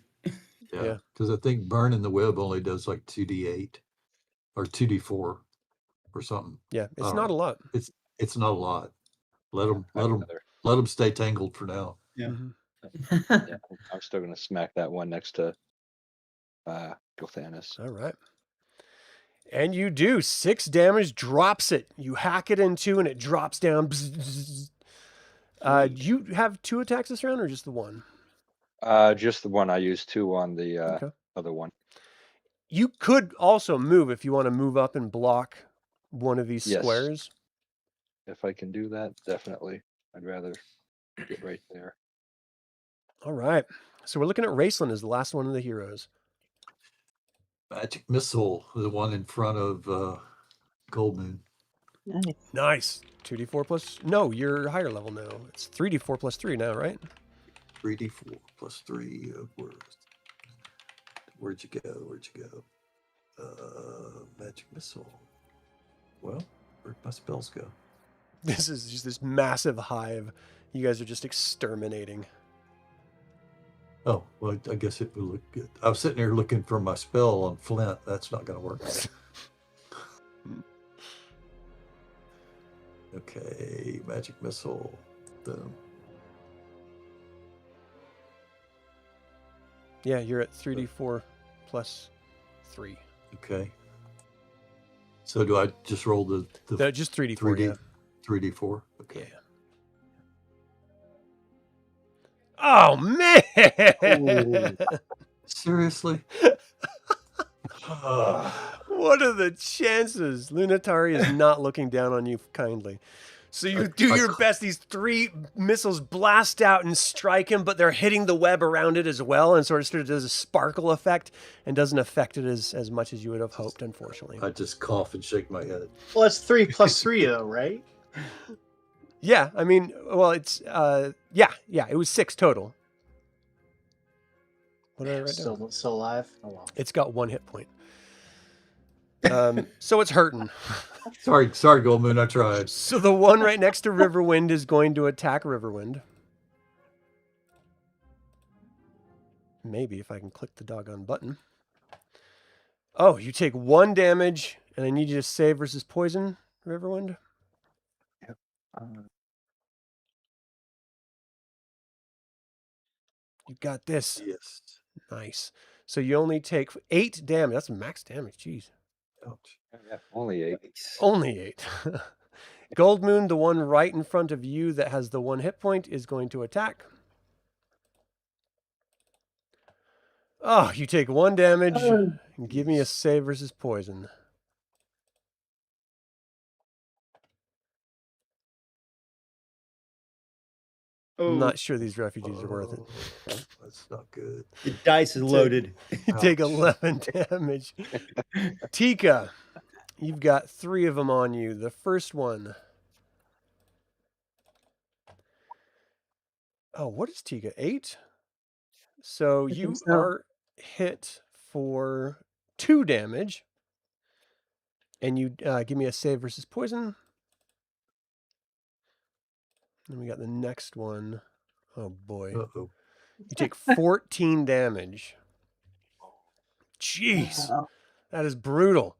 Yeah, because I think burning the web only does like 2d8 or 2d4 or something. Yeah, it's don't not know. a lot. It's not a lot. Let them Another- let them stay tangled for now. Yeah. Mhm. yeah, I'm still gonna smack that one next to Gilthanas. All right. And you do. 6 damage, drops it. You hack it in two and it drops down. Do you have 2 attacks this round or just the one? Just the one. I used 2 on the Okay. other one. You could also move if you want to move up and block one of these Yes. squares. If I can do that, definitely. I'd rather get right there. All right. So we're looking at Raistlin as the last one of the heroes. Magic missile, the one in front of Goldmoon. Nice. Nice. 2d4 plus... No, you're higher level now. It's 3d4 plus 3 now, right? 3d4 plus 3 of words. Where'd you go? Magic missile. Well, where'd my spells go? This is just this massive hive. You guys are just exterminating. Oh, well, I guess it would look good. I was sitting here looking for my spell on Flint. That's not going to work. Okay, magic missile. Boom. Yeah, you're at 3d4 plus 3. Okay. So do I just roll the Just 3d4, 3D yeah. 3d4? Okay. Yeah. Oh, man! Seriously? What are the chances? Lunatari is not looking down on you kindly. So you do your best. These 3 missiles blast out and strike him, but they're hitting the web around it as well, and sort of does a sparkle effect and doesn't affect it as much as you would have hoped, unfortunately. I just cough and shake my head. Well, it's 3 plus 3 though, right? Yeah, I mean, well, it's, it was 6 total. What did I write down? Still alive. Oh well. It's got 1 hit point. So it's hurting. Sorry, Goldmoon, I tried. So the one right next to Riverwind is going to attack Riverwind. Maybe if I can click the doggone button. Oh, you take 1 damage, and I need you to save versus poison, Riverwind. Yep. You got this. Yes. Nice. So you only take 8 damage. That's max damage. Jeez. Ouch. Yeah, only 8. Only 8. Goldmoon, the one right in front of you that has the 1 hit point, is going to attack. Oh, you take 1 damage. And give me a save versus poison. I'm not sure these refugees are worth it. That's not good. The dice is loaded. You take Ouch. 11 damage. Tika, you've got 3 of them on you. The first one. Oh, what is Tika? 8? So I think you so. are hit for 2 damage. And you give me a save versus poison. And we got the next one. Oh boy. Uh-oh. You take 14 damage. Jeez. Wow. That is brutal.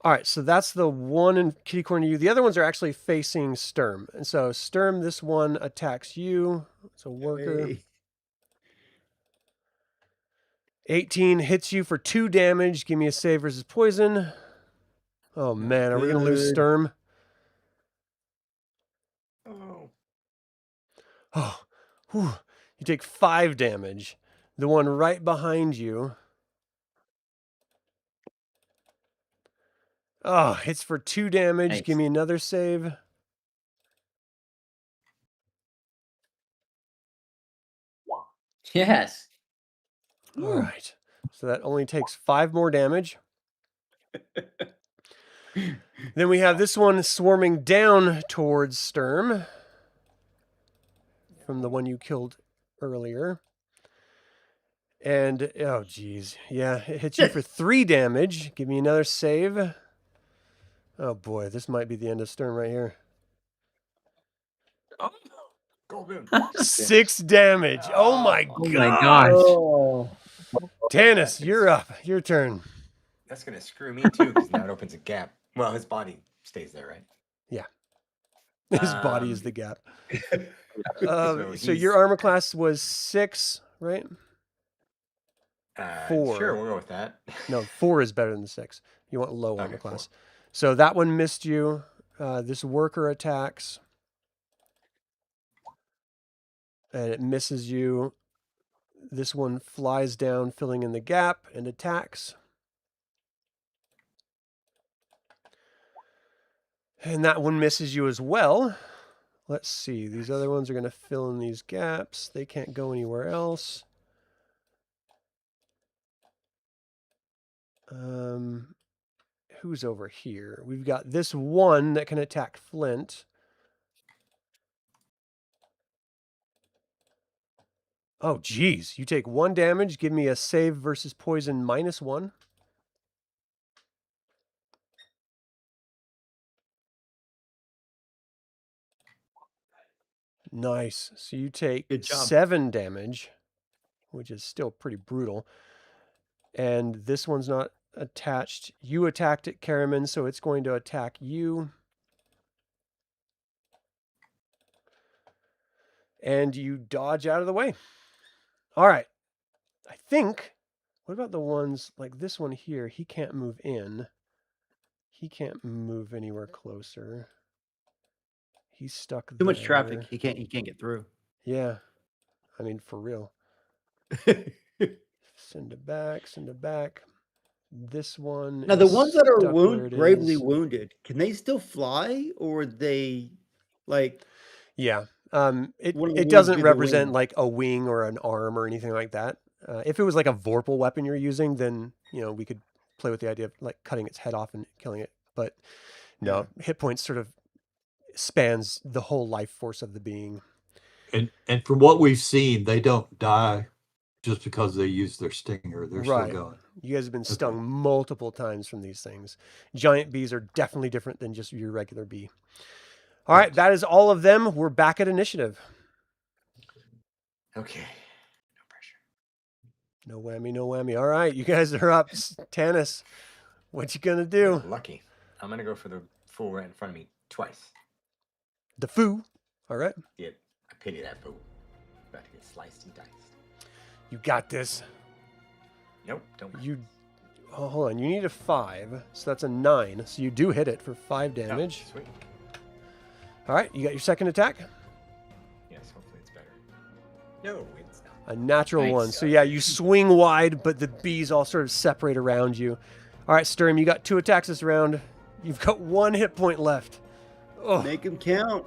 All right, so that's the one in kitty corner to you. The other ones are actually facing Sturm. And so Sturm, this one attacks you. It's a worker. Hey. 18 hits you for 2 damage. Give me a save versus poison. Oh man, are we going to lose Good. Sturm? Oh. Oh, whew. You take 5 damage. The one right behind you. Oh, hits for 2 damage. Nice. Give me another save. Yes. All right. So that only takes 5 more damage. Then we have this one swarming down towards Sturm from the one you killed earlier. And, oh, geez. Yeah, it hits you for 3 damage. Give me another save. Oh, boy. This might be the end of Sturm right here. Oh. Goldmoon. 6 damage. Oh, my Oh my gosh. gosh. Oh. Tanis, you're up. Your turn. That's gonna screw me too, because now it opens a gap. Well, his body stays there, right? His body is the gap. So So your he's- armor class was 6, right? 4. Sure, we'll go with that. No, 4 is better than 6. You want low armor Okay, 4. class. So that one missed you. This worker attacks. And it misses you. This one flies down, filling in the gap, and attacks. And that one misses you as well. Let's see. These other ones are going to fill in these gaps. They can't go anywhere else. Who's over here? We've got this one that can attack Flint. Oh, geez. You take 1 damage. Give me a save versus poison -1. Nice. So you take Good job. 7 damage, which is still pretty brutal. And this one's not attached. You attacked it, Caramon, so it's going to attack you. And you dodge out of the way. All right. I think, what about the ones like this one here? He can't move in. He can't move anywhere closer. He's stuck Too much traffic. there. He can't get through. Yeah. I mean, for real. Send it back, send it back. This one. Now the is ones that are stuck where it gravely is. wounded, can they still fly, or are they like? Yeah. One of the It wings doesn't do the represent wing. like a wing or an arm or anything like that. If it was like a Vorpal weapon you're using, then, we could play with the idea of like cutting its head off and killing it. But no, hit points sort of spans the whole life force of the being. And from what we've seen, they don't die just because they use their stinger. They're Right. still going. You guys have been stung multiple times from these things. Giant bees are definitely different than just your regular bee. All right, that is all of them. We're back at initiative. Okay. No pressure. No whammy, no whammy. All right, you guys are up. Tanis, what you gonna do? Lucky. I'm gonna go for the fool right in front of me twice. The foo. All right, Yeah, I pity that fool. About to get sliced and diced. you got this. Nope, don't. Oh, hold on. You need a 5, so that's a 9. So you do hit it for 5 damage. Oh, sweet. All right, you got your second attack. Yes, hopefully it's better. No, it's not. A natural Nice. 1. So yeah, you swing wide, but the bees all sort of separate around you. All right, Sturm, you got 2 attacks this round. You've got 1 hit point left. Oh, Make them count.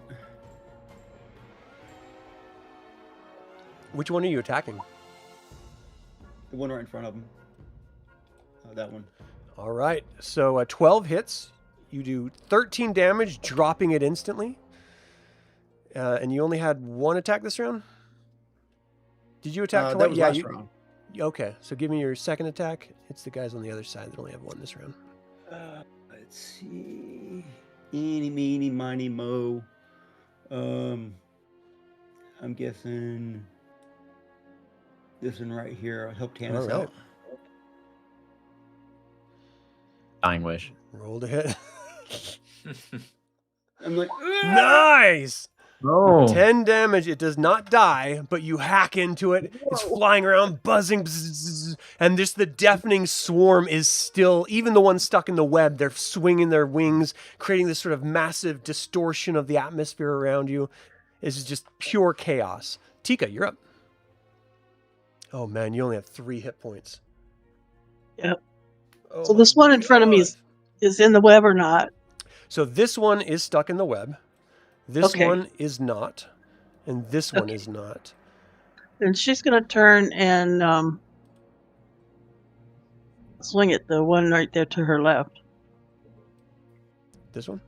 which one are you attacking? The one right in front of them. That one. All right, so 12 hits. You do 13 damage, dropping it instantly. And you only had 1 attack this round? Did you attack That twice? was Yeah, last you. round. Okay, so give me your second attack. It's the guys on the other side that only have one this round. Let's see. Eeny, meeny, miny, mo. I'm guessing this one right here. I'll help Tanis All right. out. Dying wish. Roll to hit. I'm like, Nice! Oh. 10 damage. It does not die, but you hack into it. It's flying around, buzzing, bzzz, and just the deafening swarm is still, even the ones stuck in the web, they're swinging their wings, creating this sort of massive distortion of the atmosphere around you. This is just pure chaos. Tika, you're up. Oh man, you only have 3 hit points. Yep. Oh So this one in front of me God. is in the web or not? So this one is stuck in the web. This Okay. one is not. And this one Okay. is not. And she's going to turn and swing at the one right there to her left. This one?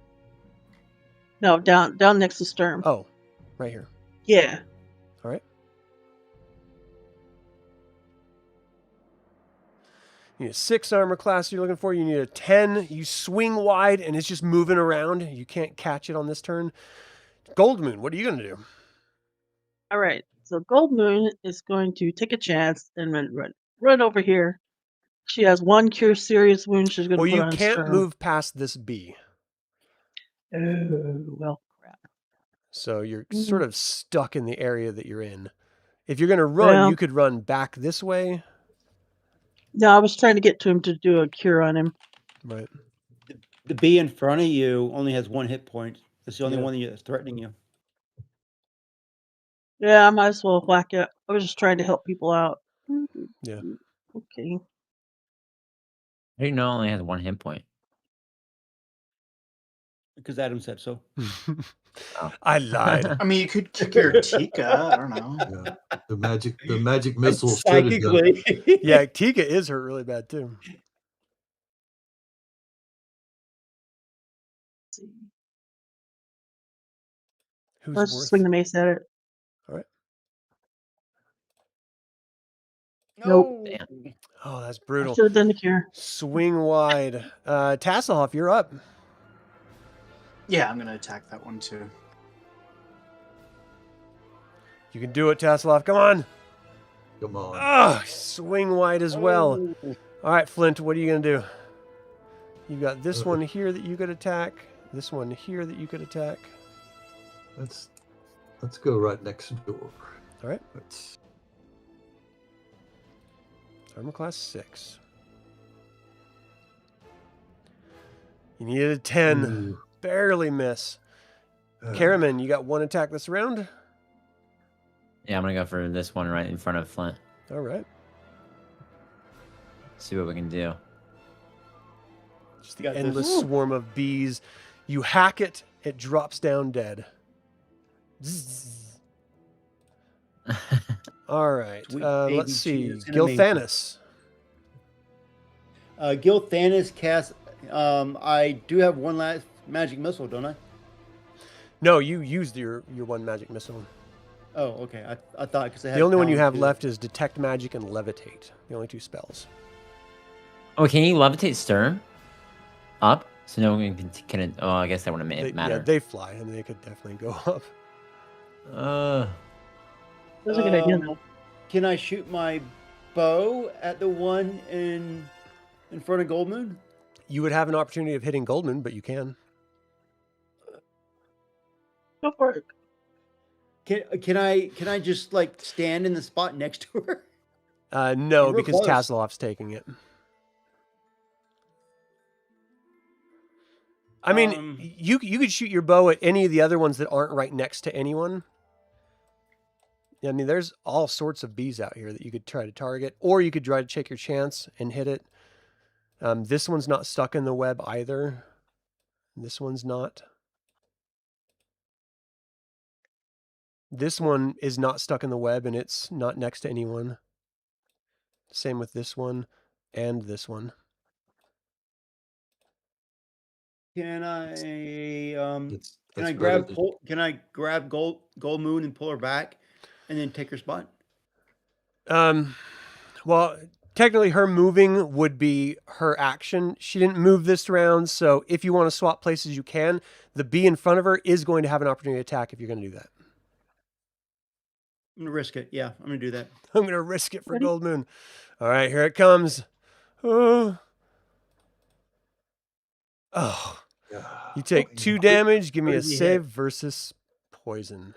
No, down next to Sturm. Oh, right here. Yeah. All right. You need a 6 armor class you're looking for. You need a 10. You swing wide, and it's just moving around. You can't catch it on this turn. Goldmoon, what are you going to do? All right. So Goldmoon is going to take a chance and run over here. She has 1 cure serious wound she's going to Well, put you on can't Sturm. move past this B. Oh, well, crap. So you're sort of stuck in the area that you're in. If you're going to run, Well- you could run back this way. No, I was trying to get to him to do a cure on him. Right. the bee in front of you only has 1 hit point. It's the only Yeah. one that's threatening you. Yeah, I might as well whack it. I was just trying to help people out. Yeah. Okay. I didn't know it only has 1 hit point. Because Adam said so. I lied. I mean, you could kick your Tika. I don't know. Yeah. The magic missile should have done it. Psychically. Yeah, Tika is hurt really bad too. Let's see. Who's Let's worth? swing the mace at it. All right. Nope. Damn. Oh, that's I brutal. should have done the cure. Swing wide. Tasslehoff, you're up. Yeah, I'm gonna attack that one too. You can do it, Tasslehoff. Come on. Come on. Ah, swing wide as well. All right, Flint, what are you going to do? You've got this one here that you could attack. This one here that you could attack. Let's go right next door. All right. Let's Armor class 6. You needed a 10. Ooh. Barely miss. uh, Caramon, you got 1 attack this round. Yeah, I'm gonna go for this one right in front of Flint. All right. See what we can do. Just the Got this. endless Woo. swarm of bees. You hack it, it drops down dead. Zzz. All right. Sweet Let's baby see. cheese and Gil amazing. Thanis. Gil Thanis cast. I do have 1 last magic missile, don't I? No, you used your 1 magic missile. Oh, okay. I thought because I had The only one you pound have too. left is Detect Magic and Levitate. The only 2 spells. Oh, can you levitate Sturm up? So no one can. Oh, I guess that wouldn't They, matter. yeah, they fly, and they could definitely go up. That's a good idea, Um, though. Can I shoot my bow at the one in front of Goldmoon? You would have an opportunity of hitting Goldmoon, but you can. Go for it. Can I just like stand in the spot next to her? No, We're because close. Tasslehoff's taking it. I mean, you could shoot your bow at any of the other ones that aren't right next to anyone. I mean, there's all sorts of bees out here that you could try to target, or you could try to take your chance and hit it. This one's not stuck in the web either. This one's not. This one is not stuck in the web, and it's not next to anyone. Same with this one and this one. Can I That's can I better grab than- can I grab Goldmoon and pull her back, and then take her spot? Well, technically her moving would be her action. She didn't move this round, so if you want to swap places, you can. The bee in front of her is going to have an opportunity to attack if you're going to do that. I'm gonna risk it. Yeah, I'm gonna do that. I'm going to risk it for Ready? Goldmoon. All right, here it comes. Oh. You take 2 damage. Give me Where a does he save hit? versus poison.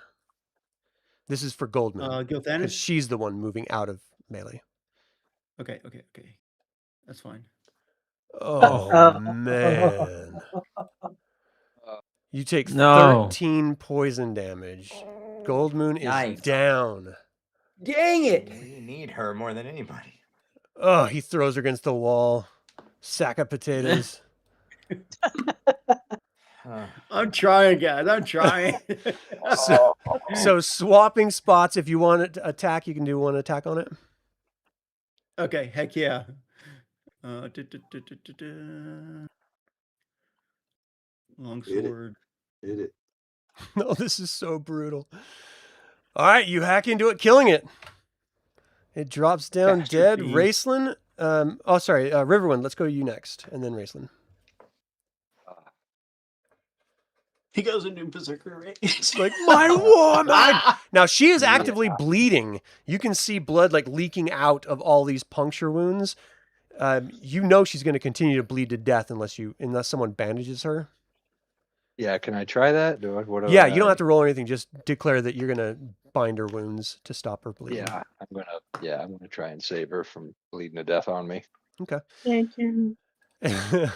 This is for Goldmoon because Gilthanis? she's the one moving out of melee. Okay. That's fine. Oh, man. You take No. 13 poison damage. Goldmoon is Yikes. down. Dang it! We need her more than anybody. Oh, he throws her against the wall. Sack of potatoes. I'm trying, guys. I'm trying. So swapping spots, if you want to attack, you can do one attack on it. Okay, heck yeah. Longsword. Hit it. No, this is so brutal. All right, you hack into it, killing it. It drops down dead. Catastrophe. Raistlin. Riverwind. Let's go to you next, and then Raistlin. He goes into berserker rage. It's like, my woman! Now, she is actively bleeding. You can see blood like leaking out of all these puncture wounds. You know she's going to continue to bleed to death unless someone bandages her. Yeah, can I try that? You don't have to roll anything. Just declare that you're going to bind her wounds to stop her bleeding. I'm gonna try and save her from bleeding to death on me. Okay. Thank you. I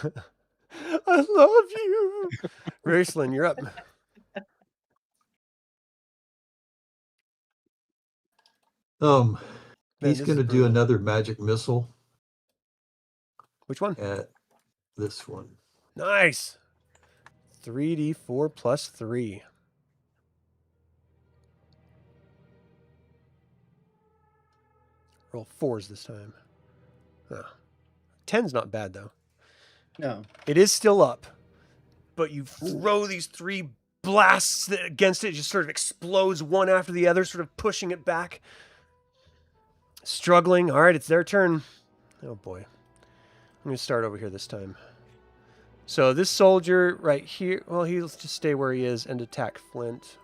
love you. Raistlin, you're up. Man, He's this gonna is do brutal. another magic missile Which one? at this one. Nice. 3d4 plus 3. Roll 4s this time. 10's not bad, though. No. It is still up, but you throw these 3 blasts against it. It just sort of explodes one after the other, sort of pushing it back. Struggling. All right, it's their turn. Oh, boy. I'm going to start over here this time. So this soldier right here, well, he'll just stay where he is and attack Flint.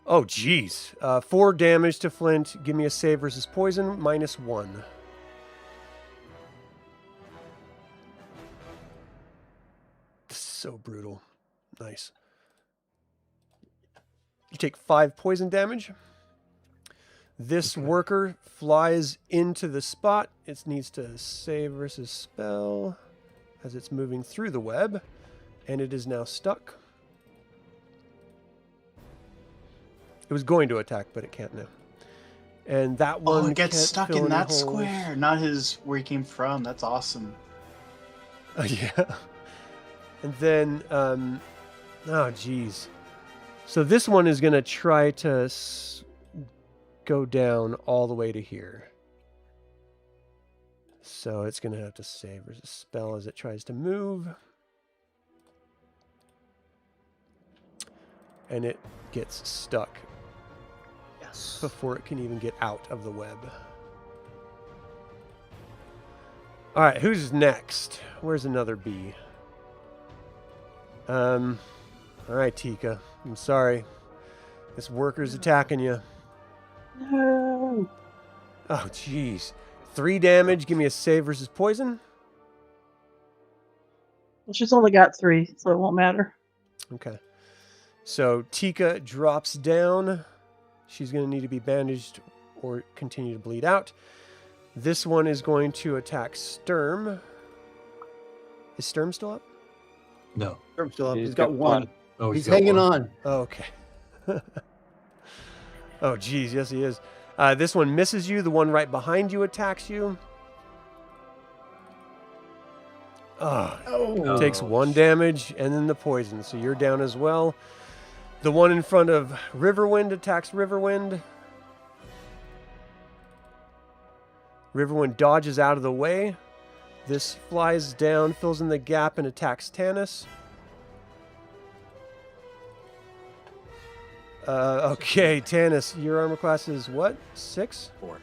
Oh, geez. 4 damage to Flint. Give me a save versus poison, -1. This is so brutal. Nice. You take 5 poison damage. This worker flies into the spot. It needs to save versus spell as it's moving through the web, and it is now stuck. It was going to attack, but it can't now. And that one Oh, it gets can't stuck fill in any that holes. square, not his where he came from. That's awesome. Yeah. And then, oh, geez. So this one is going to try to go down all the way to here. So it's going to have to save versus spell as it tries to move. And it gets stuck before it can even get out of the web. All right, who's next? Where's another bee? All right, Tika. I'm sorry. This worker's attacking you. No. Oh, jeez. 3 damage. Give me a save versus poison. Well, she's only got 3, so it won't matter. Okay. So Tika drops down. She's going to need to be bandaged or continue to bleed out. This one is going to attack Sturm. Is Sturm still up? No. Sturm's still up. He's He's got got 1. Oh, He's got hanging one. on. Oh, okay. Oh, geez. Yes, he is. This one misses you. The one right behind you attacks you. Oh. Takes 1 damage and then the poison. So you're down as well. The one in front of Riverwind attacks Riverwind. Riverwind dodges out of the way. This flies down, fills in the gap, and attacks Tanis. Okay, Tanis, your armor class is what? 6? 4.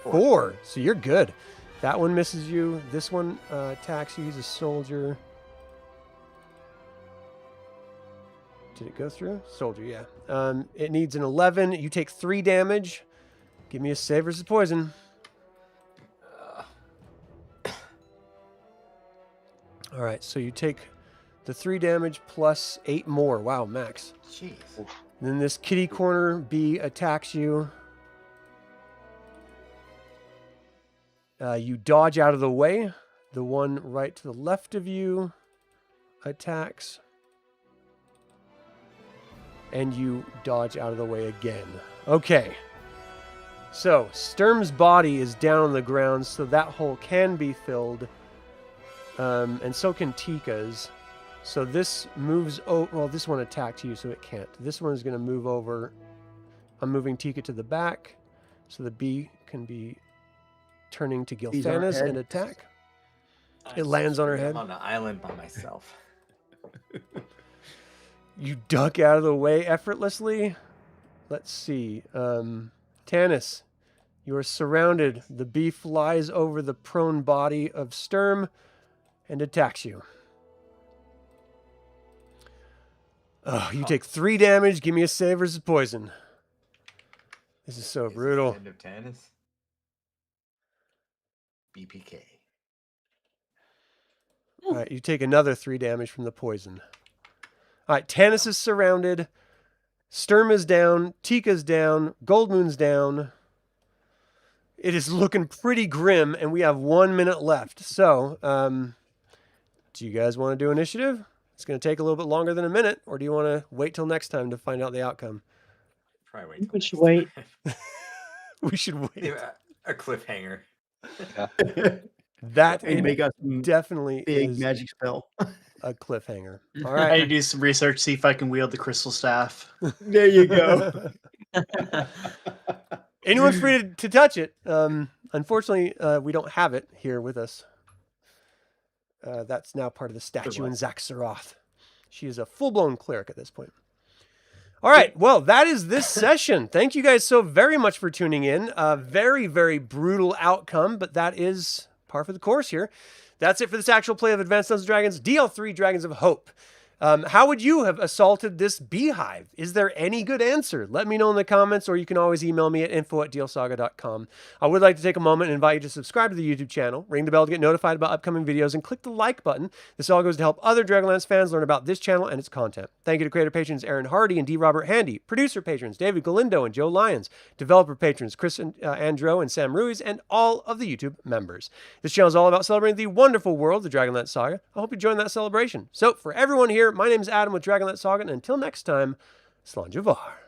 4. So you're good. That one misses you. This one attacks you. He's a soldier. Did it go through? Soldier, yeah. It needs an 11. You take 3 damage. Give me a save versus poison. All right, so you take the 3 damage plus 8 more. Wow, max. Jeez. Then this kitty corner bee attacks you. You dodge out of the way. The one right to the left of you attacks. And you dodge out of the way again. Okay. So, Sturm's body is down on the ground, so that hole can be filled. And so can Tika's. So this moves over. Well, this one attacked you, so it can't. This one is going to move over. I'm moving Tika to the back, so the bee can be turning to Bees on her Gilthanas head. and attack. It lands on her head. I'm on an island by myself. You duck out of the way effortlessly. Let's see. Tanis, you are surrounded. The bee flies over the prone body of Sturm and attacks you. Oh, you take 3 damage. Give me a save versus poison. This is so brutal. End of Tanis. BPK. All right, you take another 3 damage from the poison. All right, Tanis is surrounded. Sturm is down. Tika's down. Goldmoon's down. It is looking pretty grim, and we have 1 minute left. So, do you guys want to do initiative? It's going to take a little bit longer than a minute, or do you want to wait till next time to find out the outcome? Probably wait. We till should next wait. time. We should wait. Yeah, a cliffhanger. That And make us some definitely big is magic spell. a cliffhanger. All I need to right. do some research, see if I can wield the crystal staff. There you go. Anyone's free to touch it. Unfortunately, we don't have it here with us. That's now part of the statue in Zaxaroth. She is a full-blown cleric at this point. All right. Well, that is this session. Thank you guys so very much for tuning in. Very, very brutal outcome, but that is par for the course here. That's it for this actual play of Advanced Dungeons & Dragons DL3 Dragons of Hope. How would you have assaulted this beehive? Is there any good answer? Let me know in the comments, or you can always email me at info@dlsaga.com. I would like to take a moment and invite you to subscribe to the YouTube channel, ring the bell to get notified about upcoming videos, and click the like button. This all goes to help other Dragonlance fans learn about this channel and its content. Thank you to creator patrons Aaron Hardy and D. Robert Handy, producer patrons David Galindo and Joe Lyons, developer patrons Chris and, Androu and Sam Ruiz, and all of the YouTube members. This channel is all about celebrating the wonderful world of the Dragonlance Saga. I hope you join that celebration. So, for everyone here, my name is Adam with Dragonlance Saga, and until next time, Slanjavar.